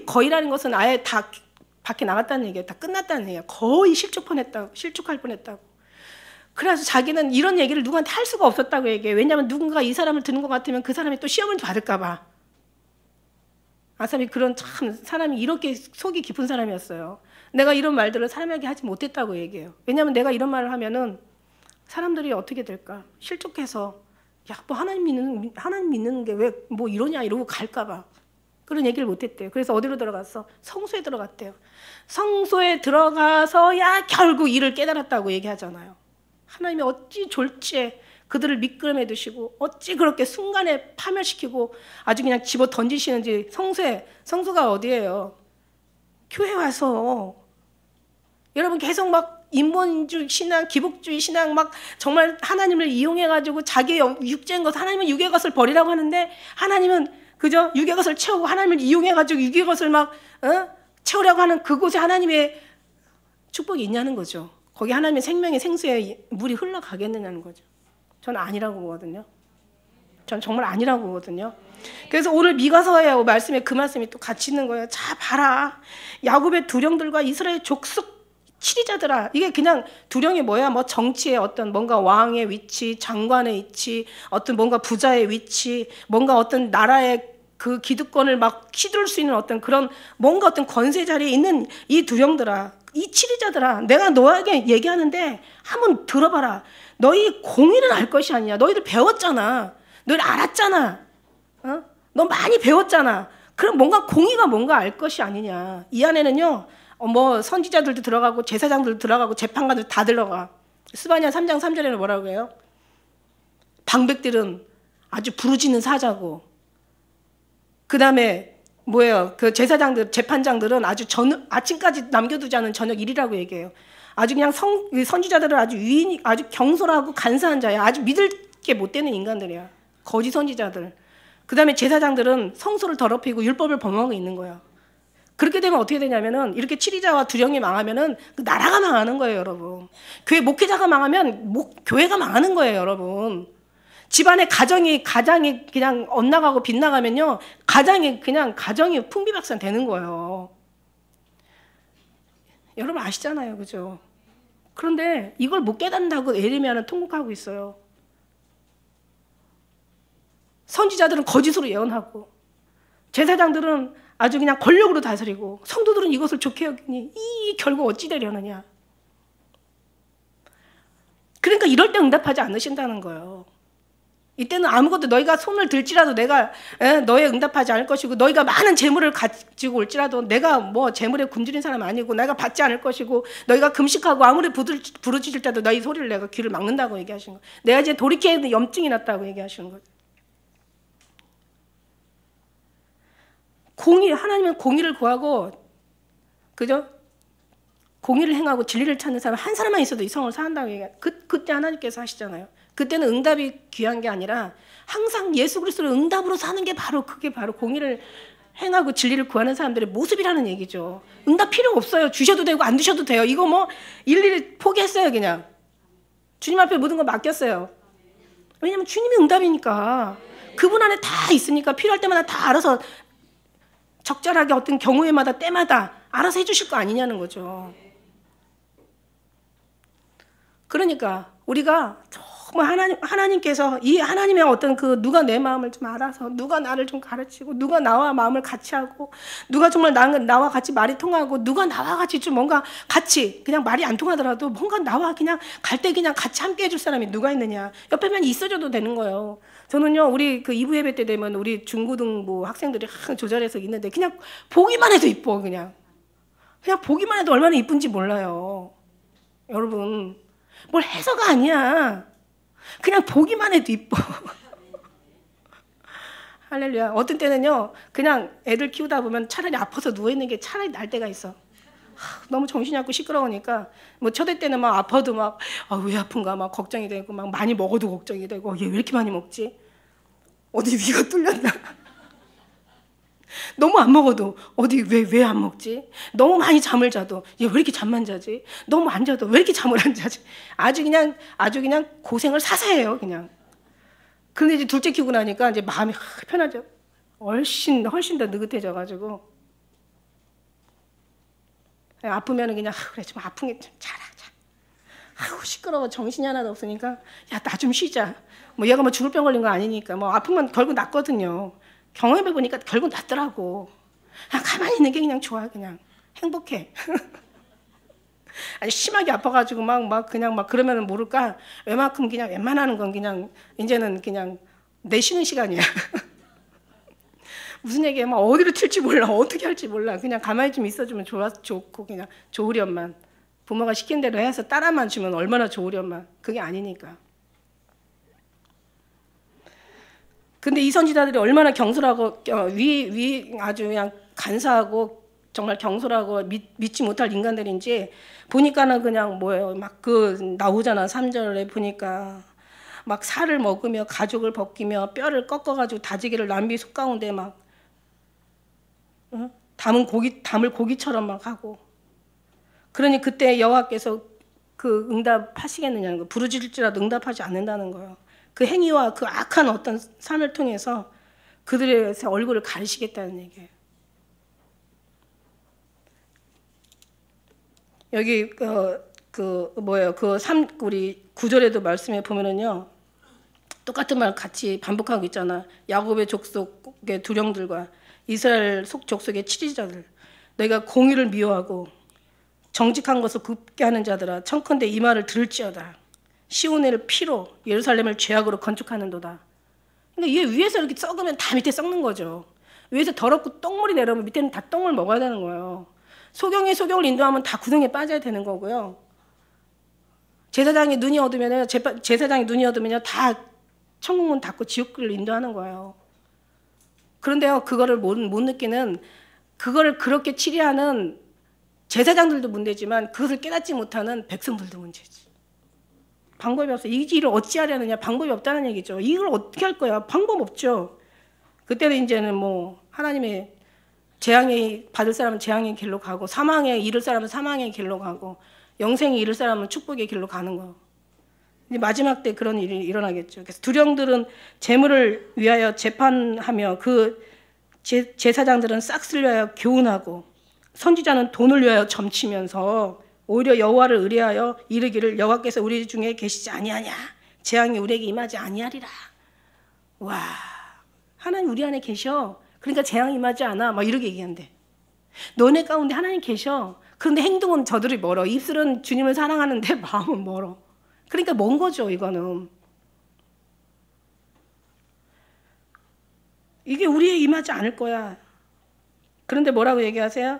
거의라는 것은 아예 다 밖에 나갔다는 얘기예요. 다 끝났다는 얘기예요. 거의 실족할 뻔했다고. 그래서 자기는 이런 얘기를 누구한테 할 수가 없었다고 얘기해요. 왜냐하면 누군가 이 사람을 듣는 것 같으면 그 사람이 또 시험을 받을까 봐. 아삽이 그런 참 사람이 이렇게 속이 깊은 사람이었어요. 내가 이런 말들을 사람에게 하지 못했다고 얘기해요. 왜냐하면 내가 이런 말을 하면은 사람들이 어떻게 될까? 실족해서 야, 뭐 하나님 믿는 게 왜 뭐 이러냐 이러고 갈까 봐. 그런 얘기를 못했대요. 그래서 어디로 들어갔어? 성소에 들어갔대요. 성소에 들어가서야 결국 이를 깨달았다고 얘기하잖아요. 하나님이 어찌 졸지에 그들을 미끄럼에 두시고 어찌 그렇게 순간에 파멸시키고 아주 그냥 집어 던지시는지. 성소가 어디예요? 교회 와서 여러분 계속 막 인본주의 신앙, 기복주의 신앙 막 정말 하나님을 이용해가지고 자기의 육체인 것, 하나님은 육의 것을 버리라고 하는데 하나님은 그죠? 육의 것을 채우고 하나님을 이용해가지고 육의 것을 막 채우려고 하는 그곳에 하나님의 축복이 있냐는 거죠. 거기 하나님의 생명의 생수에 물이 흘러가겠느냐는 거죠. 저는 아니라고 보거든요. 전 정말 아니라고 보거든요. 그래서 오늘 미가서의 말씀에 그 말씀이 또 같이 있는 거예요. 자 봐라. 야곱의 두령들과 이스라엘 족속 치리자들아. 이게 그냥 두령이 뭐야? 뭐 정치의 어떤 뭔가 왕의 위치, 장관의 위치, 어떤 뭔가 부자의 위치, 뭔가 어떤 나라의 그 기득권을 막 휘둘 수 있는 어떤 그런 뭔가 어떤 권세 자리에 있는 이 두령들아, 이 치리자들아, 내가 너에게 얘기하는데 한번 들어봐라. 너희 공의는 알 것이 아니냐. 너희들 배웠잖아. 너희들 알았잖아. 너 많이 배웠잖아. 그럼 뭔가 공의가 뭔가 알 것이 아니냐. 이 안에는요. 뭐 선지자들도 들어가고 제사장들도 들어가고 재판관들 다 들어가. 스바냐 3장 3절에는 뭐라고 해요? 방백들은 아주 부르짖는 사자고, 그 다음에 뭐예요? 그 제사장들, 재판장들은 아주 아침까지 남겨두지 않은 저녁 일이라고 얘기해요. 아주 그냥 선지자들은 아주 경솔하고 간사한 자야. 아주 믿을 게 못 되는 인간들이야. 거짓 선지자들. 그 다음에 제사장들은 성소를 더럽히고 율법을 범하고 있는 거야. 그렇게 되면 어떻게 되냐면은 이렇게 치리자와 두령이 망하면은 그 나라가 망하는 거예요, 여러분. 교회 목회자가 망하면 교회가 망하는 거예요, 여러분. 집안의 가정이 그냥 엇나가고 빗나가면요, 가정이 풍비박산 되는 거예요. 여러분 아시잖아요, 그죠? 그런데 이걸 못 깨닫는다고 예레미야는 통곡하고 있어요. 선지자들은 거짓으로 예언하고, 제사장들은 아주 그냥 권력으로 다스리고, 성도들은 이것을 좋게 여기니 이 결국 어찌 되려느냐. 그러니까 이럴 때 응답하지 않으신다는 거예요. 이때는 아무것도 너희가 손을 들지라도 내가 너에 응답하지 않을 것이고, 너희가 많은 재물을 가지고 올지라도 내가 뭐 재물에 굶주린 사람 아니고 내가 받지 않을 것이고, 너희가 금식하고 아무리 부르짖을 때도 너희 소리를 내가 귀를 막는다고 얘기하시는 거예요. 내가 이제 돌이키는 염증이 났다고 얘기하시는 거예요. 하나님은 공의를 구하고, 그죠? 공의를 행하고 진리를 찾는 사람 한 사람만 있어도 이 성을 사한다고 얘기해요. 그때 하나님께서 하시잖아요. 그때는 응답이 귀한 게 아니라 항상 예수 그리스도를 응답으로 사는 게 그게 바로 공의를 행하고 진리를 구하는 사람들의 모습이라는 얘기죠. 응답 필요 없어요. 주셔도 되고 안 주셔도 돼요. 이거 뭐 일일이 포기했어요. 그냥 주님 앞에 모든 거 맡겼어요. 왜냐면 주님이 응답이니까. 그분 안에 다 있으니까 필요할 때마다 다 알아서 적절하게 어떤 경우에마다 때마다 알아서 해주실 거 아니냐는 거죠. 그러니까 우리가 정말 하나님께서 이 하나님의 어떤 누가 내 마음을 좀 알아서, 누가 나를 좀 가르치고, 누가 나와 마음을 같이 하고, 누가 정말 나와 같이 말이 통하고, 누가 나와 같이 좀 뭔가 같이, 그냥 말이 안 통하더라도 뭔가 나와 그냥 갈 때 그냥 같이 함께 해줄 사람이 누가 있느냐. 옆에만 있어줘도 되는 거예요. 저는요, 우리 2부 예배 때 되면 우리 중고등부 학생들이 조절해서 있는데 그냥 보기만 해도 이뻐. 그냥 보기만 해도 얼마나 이쁜지 몰라요. 여러분, 뭘 해서가 아니야. 그냥 보기만 해도 이뻐. 할렐루야. 어떤 때는요, 그냥 애들 키우다 보면 차라리 아파서 누워있는 게 차라리 날 때가 있어. 너무 정신이 없고 시끄러우니까, 뭐 초대 때는 막 아파도 막, 왜 아픈가 막 걱정이 되고, 막 많이 먹어도 걱정이 되고, 얘 왜 이렇게 많이 먹지? 어디 위가 뚫렸나? 너무 안 먹어도 어디 왜 안 먹지? 너무 많이 잠을 자도 얘 왜 이렇게 잠만 자지? 너무 안 자도 왜 이렇게 잠을 안 자지? 아주 그냥 고생을 사서 해요, 그냥. 그런데 이제 둘째 키우고 나니까 이제 마음이 편하죠. 훨씬 더 느긋해져가지고. 아프면은 그냥, 그래, 좀 아픈 게 좀 잘하자. 시끄러워. 정신이 하나도 없으니까, 야, 나 좀 쉬자. 뭐 얘가 뭐 죽을 병 걸린 거 아니니까. 뭐 아프면 결국 낫거든요. 경험해보니까 결국 낫더라고. 그냥 가만히 있는 게 그냥 좋아. 그냥 행복해. 아니 심하게 아파가지고 막 그러면은 모를까. 웬만큼 그냥 웬만하는 건 그냥 이제는 그냥 내 쉬는 시간이야. 무슨 얘기야? 막 어디로 튈지 몰라. 어떻게 할지 몰라. 그냥 가만히 좀 있어주면 좋고 그냥 좋으련만. 부모가 시킨 대로 해서 따라만 주면 얼마나 좋으련만. 그게 아니니까. 근데 이 선지자들이 얼마나 경솔하고 아주 그냥 간사하고 정말 경솔하고 믿지 못할 인간들인지 보니까는 그냥 뭐예요. 막 나오잖아. 3절에 보니까 막 살을 먹으며 가죽을 벗기며 뼈를 꺾어가지고 다지기를 남비 속 가운데 막 담을 고기처럼 막 하고. 그러니 그때 여호와께서 응답하시겠느냐는 거. 부르짖을지라도 응답하지 않는다는 거예요. 그 행위와 그 악한 어떤 삶을 통해서 그들의 얼굴을 가리시겠다는 얘기예요. 여기 우리 9절에도 말씀해 보면은요, 똑같은 말 같이 반복하고 있잖아. 야곱의 족속의 두령들과 이스라엘 족속의 치리자들, 내가 공의를 미워하고 정직한 것을 굽게 하는 자들아, 청컨대 이 말을 들을지어다. 시온을 피로 예루살렘을 죄악으로 건축하는도다. 그러니까 얘 위에서 이렇게 썩으면 다 밑에 썩는 거죠. 위에서 더럽고 똥물이 내려오면 밑에는 다 똥을 먹어야 되는 거예요. 소경이 소경을 인도하면 다 구덩이에 빠져야 되는 거고요. 제사장이 눈이 어두면요, 다 천국문 닫고 지옥길을 인도하는 거예요. 그런데요, 그거를 못 느끼는, 그거를 그렇게 치리하는 제사장들도 문제지만 그것을 깨닫지 못하는 백성들도 문제지. 방법이 없어. 이 일을 어찌하려느냐. 방법이 없다는 얘기죠. 이걸 어떻게 할 거야. 방법 없죠. 그때는 이제는 뭐 하나님의 재앙이 받을 사람은 재앙의 길로 가고, 사망에 이를 사람은 사망의 길로 가고, 영생에 이를 사람은 축복의 길로 가는 거. 이제 마지막 때 그런 일이 일어나겠죠. 그래서 두령들은 재물을 위하여 재판하며 그 제사장들은 싹쓸 위하여 교훈하고, 선지자는 돈을 위하여 점치면서 오히려 여호와를 의뢰하여 이르기를 여호와께서 우리 중에 계시지 아니하냐, 재앙이 우리에게 임하지 아니하리라. 와, 하나님 우리 안에 계셔. 그러니까 재앙이 임하지 않아. 막 이렇게 얘기한대. 너네 가운데 하나님 계셔. 그런데 행동은 저들이 멀어. 입술은 주님을 사랑하는데 마음은 멀어. 그러니까 먼 거죠, 이거는. 이게 우리에 임하지 않을 거야. 그런데 뭐라고 얘기하세요?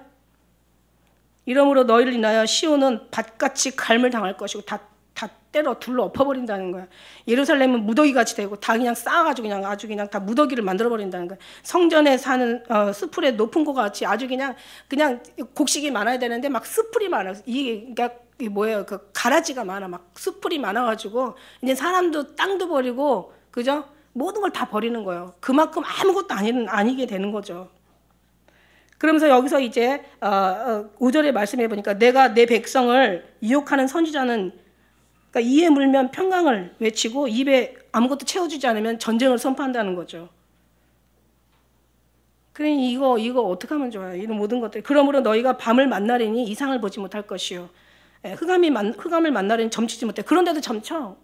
이러므로 너희를 인하여 시온은 밭같이 갈물 당할 것이고, 때려 둘러 엎어버린다는 거야. 예루살렘은 무더기 같이 되고 다 그냥 쌓아가지고 그냥 아주 그냥 다 무더기를 만들어 버린다는 거야. 성전에 사는 스풀의 높은 것 같이 아주 그냥 곡식이 많아야 되는데 막 스풀이 많아. 이게 그러니까 이게 뭐예요? 그 가라지가 많아. 막 스풀이 많아가지고 이제 사람도 땅도 버리고 그죠? 모든 걸 다 버리는 거예요. 그만큼 아무것도 아니게 되는 거죠. 그러면서 여기서 이제 5절에 말씀해 보니까 내가 내 백성을 유혹하는 선지자는 그러니까 이에 물면 평강을 외치고 입에 아무것도 채워주지 않으면 전쟁을 선포한다는 거죠. 그러니 이거 어떻게 하면 좋아요? 이런 모든 것들. 그러므로 너희가 밤을 만나리니 이상을 보지 못할 것이요. 흑암을 만나리니 점치지 못해. 그런데도 점쳐.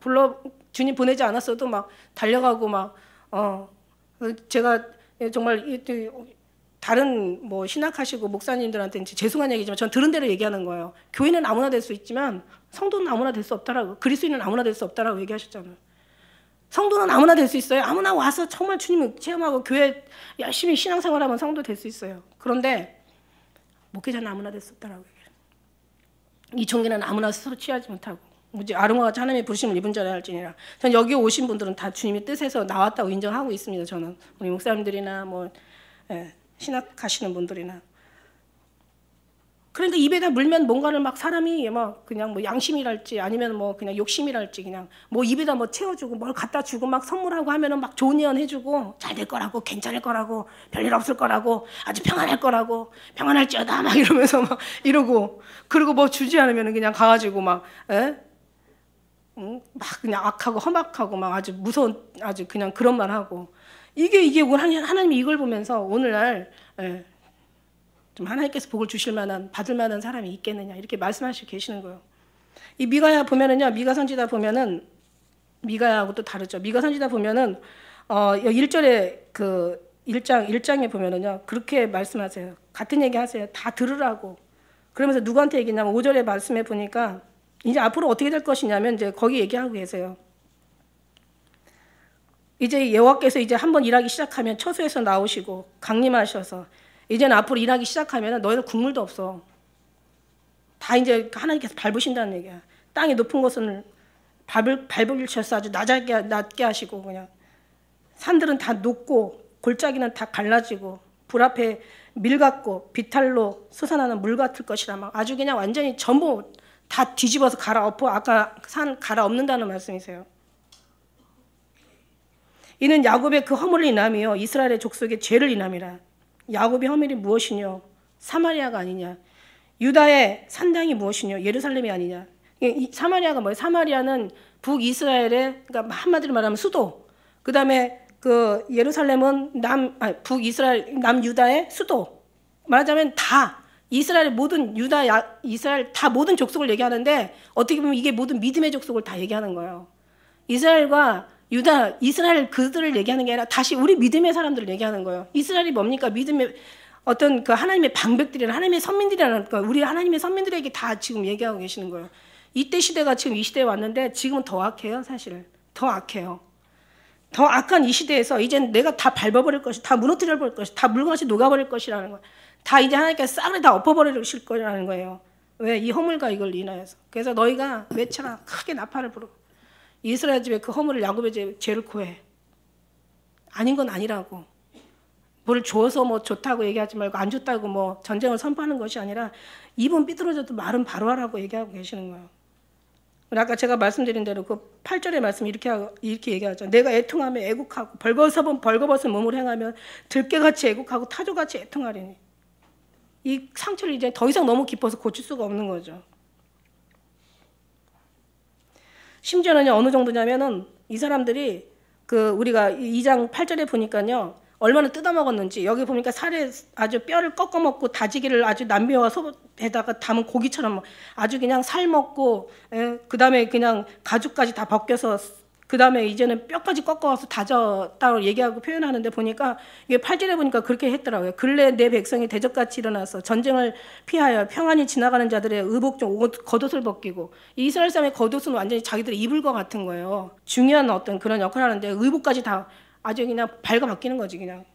주님 보내지 않았어도 막 달려가고 막 제가 정말 다른 뭐 신학하시고 목사님들한테 죄송한 얘기지만 전 들은 대로 얘기하는 거예요. 교회는 아무나 될 수 있지만 성도는 아무나 될 수 없다라고. 그리스도인은 아무나 될 수 없다라고 얘기하셨잖아요. 성도는 아무나 될 수 있어요. 아무나 와서 정말 주님을 체험하고 교회 열심히 신앙생활하면 성도 될 수 있어요. 그런데 목회자는 아무나 될 수 없다라고 얘기해요. 이 종교는 아무나 스스로 취하지 못하고 오직 아름과 같이 하나님의 부르심을 입은 자라 할지니라. 전 여기 오신 분들은 다 주님의 뜻에서 나왔다고 인정하고 있습니다. 저는 우리 목사님들이나 뭐 신학하시는 분들이나. 그러니까 입에다 물면 뭔가를 막 사람이 막 그냥 뭐 양심이랄지 아니면 뭐 그냥 욕심이랄지 그냥 뭐 입에다 뭐 채워주고 뭘 갖다 주고 막 선물하고 하면은 막 좋은 예언 해주고 잘 될 거라고 괜찮을 거라고 별일 없을 거라고 아주 평안할 거라고 평안할지어다 막 이러면서 막 이러고 그리고 뭐 주지 않으면은 그냥 가가지고 막 막 그냥 악하고 험악하고 막 아주 무서운 아주 그냥 그런 말 하고 이게 하나님이 이걸 보면서 오늘날 좀 하나님께서 복을 주실 만한 받을 만한 사람이 있겠느냐 이렇게 말씀하시고 계시는 거예요. 이 미가야 보면은요, 미가 선지다 보면은 미가야하고 또 다르죠. 미가 선지다 보면은 1절에 그 1장에 보면은요 그렇게 말씀하세요. 같은 얘기 하세요. 다 들으라고. 그러면서 누구한테 얘기냐면 5절에 말씀해 보니까 이제 앞으로 어떻게 될 것이냐면 이제 거기 얘기하고 계세요. 이제 여호와께서 이제 한번 일하기 시작하면 처소에서 나오시고 강림하셔서 이제는 앞으로 일하기 시작하면 너희들 국물도 없어. 다 이제 하나님께서 밟으신다는 얘기야. 땅의 높은 곳은 밟으셔서 아주 낮게 하시고 그냥 산들은 다 녹고 골짜기는 다 갈라지고 불 앞에 밀 같고 비탈로 솟아나는 물 같을 것이라 막 아주 그냥 완전히 전부 다 뒤집어서 갈아엎어. 아까 산 갈아엎는다는 말씀이세요. 이는 야곱의 그 허물을 인함이요 이스라엘의 족속의 죄를 인함이라. 야곱의 허물이 무엇이뇨? 사마리아가 아니냐? 유다의 산당이 무엇이뇨? 예루살렘이 아니냐? 사마리아가 뭐예요? 사마리아는 북이스라엘의 그러니까 한마디로 말하면 수도. 그다음에 그 예루살렘은 북이스라엘 남유다의 수도. 말하자면 다 이스라엘 모든 이스라엘 다 모든 족속을 얘기하는데 어떻게 보면 이게 모든 믿음의 족속을 다 얘기하는 거예요. 이스라엘과 유다, 이스라엘 그들을 얘기하는 게 아니라 다시 우리 믿음의 사람들을 얘기하는 거예요. 이스라엘이 뭡니까? 믿음의 어떤 그 하나님의 방백들이나 하나님의 선민들이라는 거, 우리 하나님의 선민들에게 다 지금 얘기하고 계시는 거예요. 이때 시대가 지금 이 시대에 왔는데 지금은 더 악해요, 사실. 더 악해요. 더 악한 이 시대에서 이젠 내가 다 밟아버릴 것이, 다 무너뜨려 버릴 것이, 다 물같이 녹아버릴 것이라는 거예요. 다 이제 하나님께서 싹을 다 엎어버리실 거라는 거예요. 왜? 이 허물과 이걸 인하여서. 그래서 너희가 외쳐라. 크게 나팔을 불어. 이스라엘 집에 그 허물을 야곱의 죄를 고해. 아닌 건 아니라고. 뭘 줘서 뭐 좋다고 얘기하지 말고 안 좋다고 뭐 전쟁을 선포하는 것이 아니라 입은 삐뚤어져도 말은 바로 하라고 얘기하고 계시는 거예요. 아까 제가 말씀드린 대로 그 8절의 말씀 이렇게 얘기하죠. 내가 애통하며 애국하고 벌거벗은 몸을 행하며 들깨같이 애국하고 타조같이 애통하리니. 이 상처를 이제 더 이상 너무 깊어서 고칠 수가 없는 거죠. 심지어는 어느 정도냐면은 이 사람들이 그 우리가 2장 8절에 보니까요 얼마나 뜯어먹었는지 여기 보니까 살에 아주 뼈를 꺾어 먹고 다지기를 아주 남미와 소에다가 담은 고기처럼 아주 그냥 살 먹고 그 다음에 그냥 가죽까지 다 벗겨서 그 다음에 이제는 뼈까지 꺾어서 다졌다고 얘기하고 표현하는데 보니까 이게 8절에 보니까 그렇게 했더라고요. 근래 내 백성이 대적같이 일어나서 전쟁을 피하여 평안히 지나가는 자들의 의복종 겉옷을 벗기고 이스라엘 사람의 겉옷은 완전히 자기들의 입을 것 같은 거예요. 중요한 어떤 그런 역할을 하는데 의복까지 다 아주 그냥 발가 바뀌는 거지 그냥.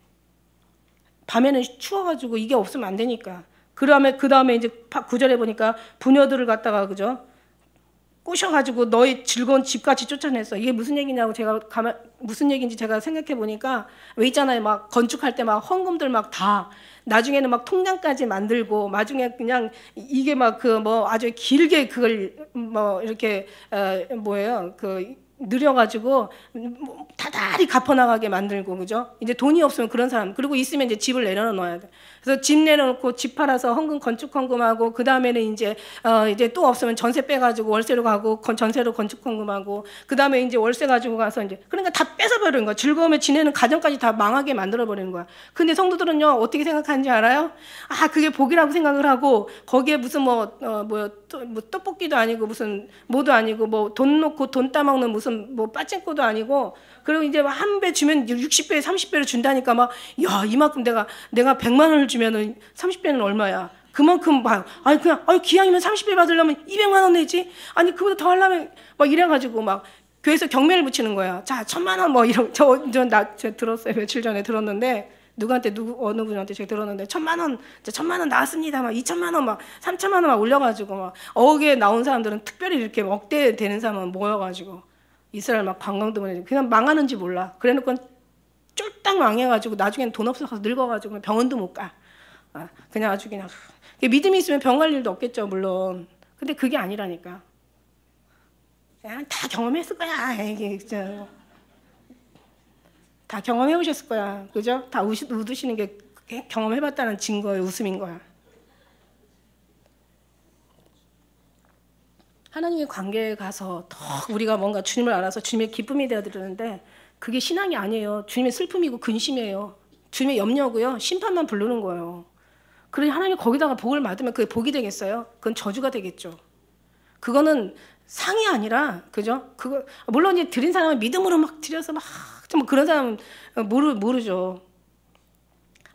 밤에는 추워가지고 이게 없으면 안 되니까. 그 다음에 이제 9절에 보니까 부녀들을 갖다가 그죠? 꼬셔가지고 너의 즐거운 집까지 쫓아냈어. 이게 무슨 얘기냐고 제가 무슨 얘기인지 제가 생각해 보니까 왜 있잖아요. 막 건축할 때 막 헌금들 막 다 나중에는 막 통장까지 만들고 나중에 그냥 이게 막 그 뭐 아주 길게 그걸 뭐 이렇게 뭐예요 그 느려가지고 다달이 갚아나가게 만들고 그죠? 이제 돈이 없으면 그런 사람 그리고 있으면 이제 집을 내려놓아야 돼. 그래서 집 내려놓고 집 팔아서 헌금 건축 헌금하고 그 다음에는 이제 또 없으면 전세 빼가지고 월세로 가고 전세로 건축 헌금하고 그 다음에 이제 월세 가지고 가서 이제 그러니까 다 뺏어버리는 거야. 즐거움에 지내는 가정까지 다 망하게 만들어 버리는 거야. 근데 성도들은요 어떻게 생각하는지 알아요? 아 그게 복이라고 생각을 하고 거기에 무슨 뭐 떡볶이도 아니고 무슨 뭐도 아니고 뭐 돈 놓고 돈 따먹는 무슨 뭐 빠찡코도 아니고 그리고 이제 한 배 주면 60배 30배를 준다니까 막 야 이만큼 내가 100만 원을 주면은 30배는 얼마야? 그만큼 막 아니 그냥 기왕이면 30배 받으려면 200만 원 내지 아니 그보다 더 하려면 막 이래가지고 막 교회에서 경매를 붙이는 거야. 자 1000만 원 뭐 이런 저 들었어요. 며칠 전에 들었는데 누구한테 어느 분한테 제가 들었는데 1000만 원 나왔습니다. 막 2000만 원 막 3000만 원 막 올려가지고 막 어게 나온 사람들은 특별히 이렇게 억대 되는 사람은 모여가지고 이스라엘 막 관광도 보내고 그냥 망하는지 몰라. 그래놓고 쫄딱 망해가지고 나중에는 돈 없어서 늙어가지고 병원도 못 가. 그냥 아주 그냥 믿음이 있으면 병 갈 일도 없겠죠 물론. 근데 그게 아니라니까. 그냥 다 경험했을 거야. 이게 진짜. 다 경험해 오셨을 거야. 그죠? 다 웃으시는 게 경험해봤다는 증거의 웃음인 거야. 하나님의 관계에 가서 더 우리가 뭔가 주님을 알아서 주님의 기쁨이 되어드리는데 그게 신앙이 아니에요. 주님의 슬픔이고 근심이에요. 주님의 염려고요. 심판만 부르는 거예요. 그러니 하나님이 거기다가 복을 받으면 그게 복이 되겠어요? 그건 저주가 되겠죠. 그거는 상이 아니라 그죠? 그거 물론 이제 드린 사람은 믿음으로 막 드려서 막 좀 그런 사람은 모르죠.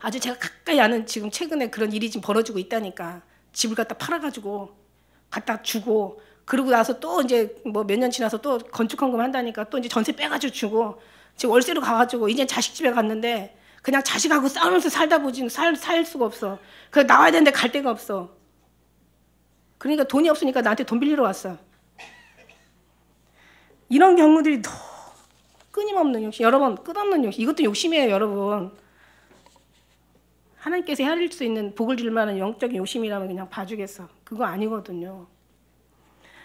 아주 제가 가까이 아는 지금 최근에 그런 일이 지금 벌어지고 있다니까. 집을 갖다 팔아가지고 갖다 주고 그러고 나서 또 이제 뭐 몇 년 지나서 또 건축 헌금 한다니까 또 이제 전세 빼가지고 주고 지금 월세로 가가지고 이제 자식 집에 갔는데 그냥 자식하고 싸우면서 살다 보지 살 수가 없어. 그 나와야 되는데 갈 데가 없어. 그러니까 돈이 없으니까 나한테 돈 빌리러 왔어. 이런 경우들이 더 끊임없는 욕심. 여러분 끝없는 욕심. 이것도 욕심이에요 여러분. 하나님께서 헤아릴 수 있는 복을 줄 만한 영적인 욕심이라면 그냥 봐주겠어. 그거 아니거든요.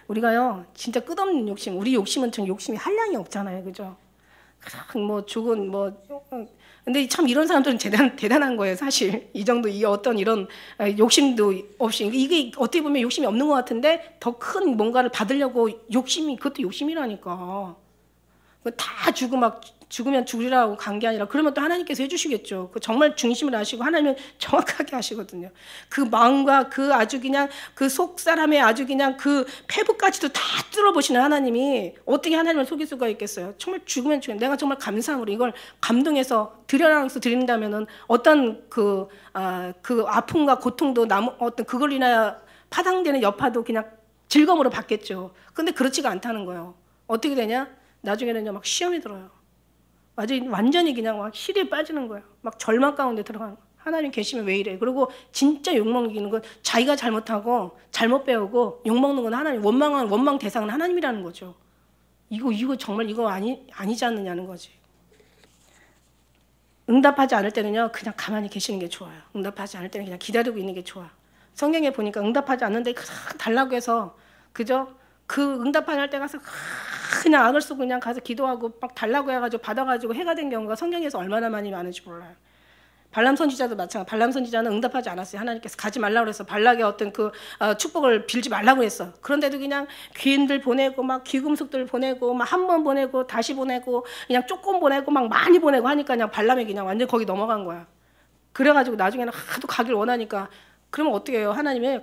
우리가요 진짜 끝없는 욕심. 우리 욕심은 좀 욕심이 한량이 없잖아요. 그죠? 뭐 죽은 뭐 근데 참 이런 사람들은 대단한 거예요 사실. 이 정도 이 어떤 이런 욕심도 없이 이게 어떻게 보면 욕심이 없는 것 같은데 더 큰 뭔가를 받으려고 욕심이 그것도 욕심이라니까. 다 주고 막 죽으면 죽으라고 간 게 아니라 그러면 또 하나님께서 해주시겠죠. 그 정말 중심을 아시고 하나님은 정확하게 하시거든요. 그 마음과 그 아주 그냥 그 속 사람의 아주 그냥 그 폐부까지도 다 뚫어보시는 하나님이 어떻게 하나님을 속일 수가 있겠어요. 정말 죽으면 내가 정말 감사함으로 이걸 감동해서 드려라고 해서 드린다면은 어떤 그 아픔과 고통도 어떤 그걸 인하여 파당되는 여파도 그냥 즐거움으로 받겠죠. 근데 그렇지가 않다는 거예요. 어떻게 되냐? 나중에는요 막 시험이 들어요. 완전히 그냥 막 실에 빠지는 거예요. 막 절망 가운데 들어가는 거예요. 하나님 계시면 왜 이래? 그리고 진짜 욕먹이는 건 자기가 잘못하고 잘못 배우고 욕먹는 건 하나님, 원망 대상은 하나님이라는 거죠. 이거 정말 이거 아니지 않느냐는 거지. 응답하지 않을 때는요 그냥 가만히 계시는 게 좋아요. 응답하지 않을 때는 그냥 기다리고 있는 게 좋아. 성경에 보니까 응답하지 않는데 달라고 해서 그죠? 그 응답하지 않을 때 가서 그냥 악을 쓰고 그냥 가서 기도하고 막 달라고 해가지고 받아가지고 해가 된 경우가 성경에서 얼마나 많이 많은지 몰라요. 발람 선지자도 마찬가지. 발람 선지자는 응답하지 않았어요. 하나님께서 가지 말라고 그래서 발락의 어떤 그 축복을 빌지 말라고 했어. 그런데도 그냥 귀인들 보내고 막 귀금속들 보내고 막 한 번 보내고 다시 보내고 그냥 조금 보내고 막 많이 보내고 하니까 그냥 발람이 그냥 완전 거기 넘어간 거야. 그래가지고 나중에는 하도 가길 원하니까 그러면 어떻게 해요? 하나님이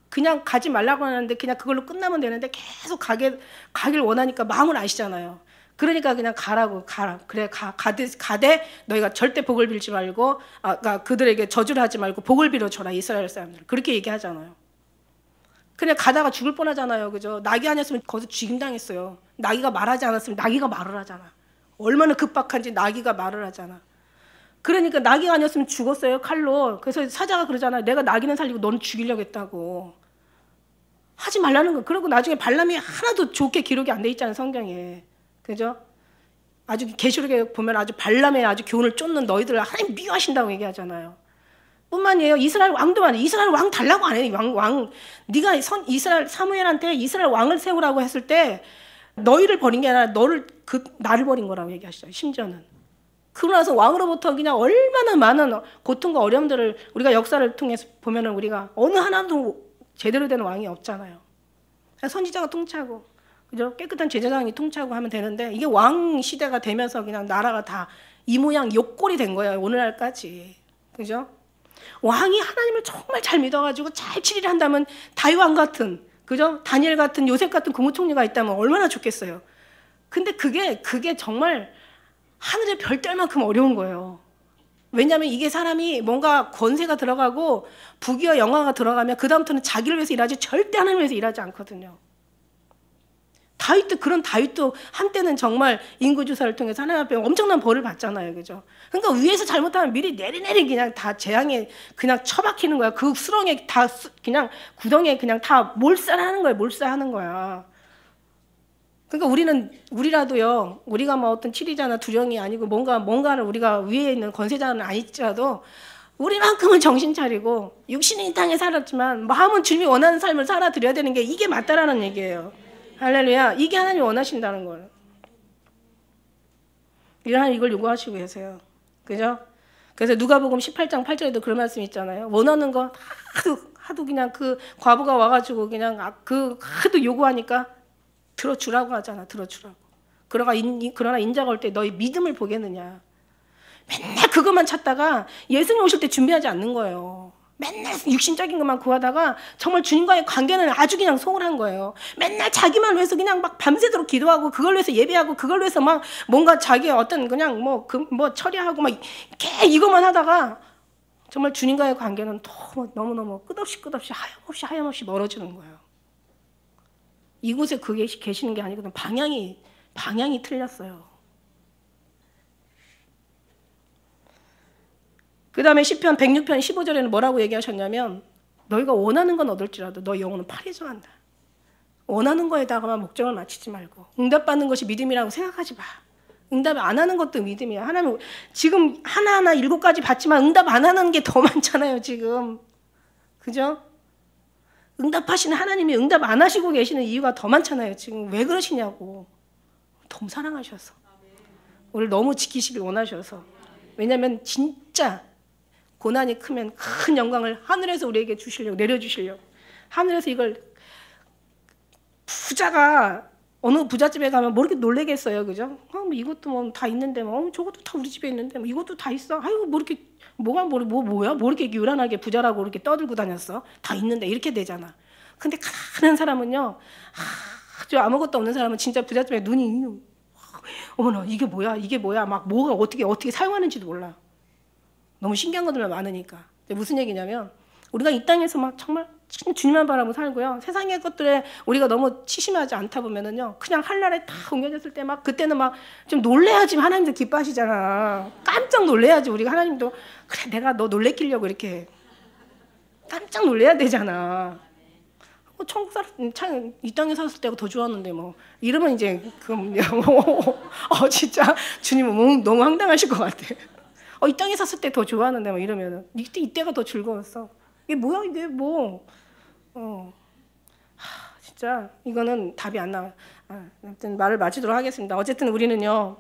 그냥 가지 말라고 하는데 그냥 그걸로 끝나면 되는데 계속 가길 원하니까 마음을 아시잖아요. 그러니까 그냥 가라. 그래 가되 너희가 절대 복을 빌지 말고 그들에게 저주를 하지 말고 복을 빌어줘라 이스라엘 사람들. 그렇게 얘기하잖아요. 그냥 가다가 죽을 뻔하잖아요. 그죠? 나귀 아니었으면 거기서 죽임당했어요. 나귀가 말하지 않았으면 나귀가 말을 하잖아. 얼마나 급박한지 나귀가 말을 하잖아. 그러니까 나귀가 아니었으면 죽었어요 칼로. 그래서 사자가 그러잖아요. 내가 나귀는 살리고 너는 죽이려고 했다고. 하지 말라는 거. 그리고 나중에 발람이 하나도 좋게 기록이 안 돼 있잖아요, 성경에. 그죠? 아주 계시록에 보면 아주 발람의 아주 교훈을 쫓는 너희들 하나님 미워하신다고 얘기하잖아요. 뿐만이에요. 이스라엘 왕도 말이에요. 이스라엘 왕 달라고 안 해요. 네가 이스라엘 사무엘한테 이스라엘 왕을 세우라고 했을 때 너희를 버린 게 아니라 나를 버린 거라고 얘기하시죠. 심지어는. 그러고 나서 왕으로부터 그냥 얼마나 많은 고통과 어려움들을 우리가 역사를 통해서 보면은 우리가 어느 하나도 제대로 된 왕이 없잖아요. 선지자가 통치하고, 그죠? 깨끗한 제사장이 통치하고 하면 되는데 이게 왕 시대가 되면서 그냥 나라가 다 이 모양 욕골이 된 거예요. 오늘날까지. 그죠? 왕이 하나님을 정말 잘 믿어가지고 잘 치리를 한다면 다윗 왕 같은, 그죠? 다니엘 같은, 요셉 같은 국무총리가 있다면 얼마나 좋겠어요. 근데 그게 정말 하늘의 별달만큼 어려운 거예요. 왜냐하면 이게 사람이 뭔가 권세가 들어가고 부귀와 영화가 들어가면 그 다음부터는 자기를 위해서 일하지 절대 하나님을 위해서 일하지 않거든요. 다윗도 한때는 정말 인구조사를 통해서 하나님 앞에 엄청난 벌을 받잖아요. 그죠? 그러니까 위에서 잘못하면 미리 내리 그냥 다 재앙에 그냥 처박히는 거야. 그 수렁에 다 그냥 구덩이에 그냥 다 몰살하는 거야. 몰살하는 거야. 그러니까 우리라도요, 우리가 뭐 어떤 치리자나 두령이 아니고 뭔가를 우리가 위에 있는 권세자는 아니더라도 우리만큼은 정신 차리고 육신이 이 땅에 살았지만 마음은 주님이 원하는 삶을 살아드려야 되는 게 이게 맞다라는 얘기예요. 할렐루야. 이게 하나님이 원하신다는 거예요. 하나님 이걸 요구하시고 계세요. 그죠? 그래서 누가복음 18장 8절에도 그런 말씀이 있잖아요. 원하는 거 하도 그냥 그 과부가 와가지고 그냥 하도 요구하니까 들어주라고 하잖아. 들어주라고. 그러나 인자가 올 때 너희 믿음을 보겠느냐. 맨날 그것만 찾다가 예수님 오실 때 준비하지 않는 거예요. 맨날 육신적인 것만 구하다가 정말 주님과의 관계는 아주 그냥 소홀한 거예요. 맨날 자기만 위해서 그냥 막 밤새도록 기도하고 그걸 위해서 예배하고 그걸 위해서 막 뭔가 자기의 어떤 그냥 뭐 처리하고 막 이것만 하다가 정말 주님과의 관계는 너무너무 끝없이 하염없이 멀어지는 거예요. 이곳에 그게 계시는 게 아니거든. 방향이 틀렸어요. 그 다음에 시편 106편 15절에는 뭐라고 얘기하셨냐면 너희가 원하는 건 얻을지라도 너희 영혼은 파리정한다. 원하는 거에다가만 목적을 맞추지 말고 응답받는 것이 믿음이라고 생각하지 마. 응답 안 하는 것도 믿음이야. 하나님 지금 하나하나 7가지 받지만 응답 안 하는 게 더 많잖아요. 지금. 그죠? 응답하시는 하나님이 응답 안 하시고 계시는 이유가 더 많잖아요. 지금 왜 그러시냐고. 너무 사랑하셔서. 우리를 너무 지키시길 원하셔서. 왜냐하면 진짜 고난이 크면 큰 영광을 하늘에서 우리에게 내려주시려고. 하늘에서 이걸 부자가 어느 부잣집에 가면 뭐 이렇게 놀래겠어요. 그죠? 뭐 이것도 뭐 다 있는데 저것도 다 우리 집에 있는데 이것도 다 있어. 아이고 뭐 이렇게 뭐야? 뭐 이렇게 요란하게 부자라고 이렇게 떠들고 다녔어? 다 있는데 이렇게 되잖아. 근데 가난한 사람은요. 아주 아무것도 없는 사람은 진짜 부잣집에 눈이 어머나 이게 뭐야? 막 뭐가 어떻게 사용하는지도 몰라. 너무 신기한 것들만 많으니까. 무슨 얘기냐면 우리가 이 땅에서 막 정말 주님만 바라보고 살고요. 세상의 것들에 우리가 너무 치심하지 않다 보면은요. 그냥 한날에 다 옮겨졌을 때 막 그때는 막 좀 놀래야지 하나님도 기뻐하시잖아. 깜짝 놀래야지 우리가 하나님도 그래 내가 너 놀래키려고 이렇게 깜짝 놀래야 되잖아. 천국 이 땅에 살았을 때가 더 좋았는데 뭐 이러면 이제 진짜 주님은 너무 황당하실 것 같아. 이 땅에 샀을 때 더 좋았는데 뭐 이러면은 이때가 더 즐거웠어. 이게 뭐야 이게 뭐 진짜 이거는 답이 안 나와. 아무튼 말을 마치도록 하겠습니다. 어쨌든 우리는요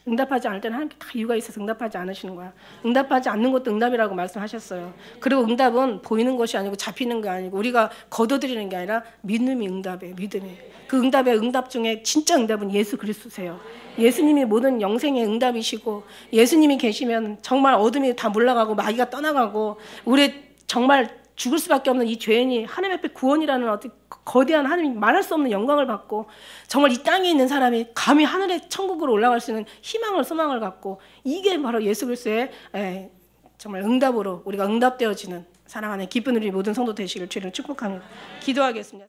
응답하지 않을 때는 하나님께 다 이유가 있어서 응답하지 않으시는 거야. 응답하지 않는 것도 응답이라고 말씀하셨어요. 그리고 응답은 보이는 것이 아니고 잡히는 게 아니고 우리가 거둬들이는 게 아니라 믿음이 응답이에요. 믿음이. 그 응답의 응답 중에 진짜 응답은 예수 그리스도세요. 예수님이 모든 영생의 응답이시고 예수님이 계시면 정말 어둠이 다 물러가고 마귀가 떠나가고 우리 정말 죽을 수밖에 없는 이 죄인이 하나님 앞에 구원이라는 어떤 거대한 하나님 말할 수 없는 영광을 받고 정말 이 땅에 있는 사람이 감히 하늘의 천국으로 올라갈 수 있는 희망을 소망을 갖고 이게 바로 예수 그리스도의 정말 응답으로 우리가 응답되어지는 사랑하는 기쁜 우리 모든 성도 되시길 주를 축복합니다. 기도하겠습니다.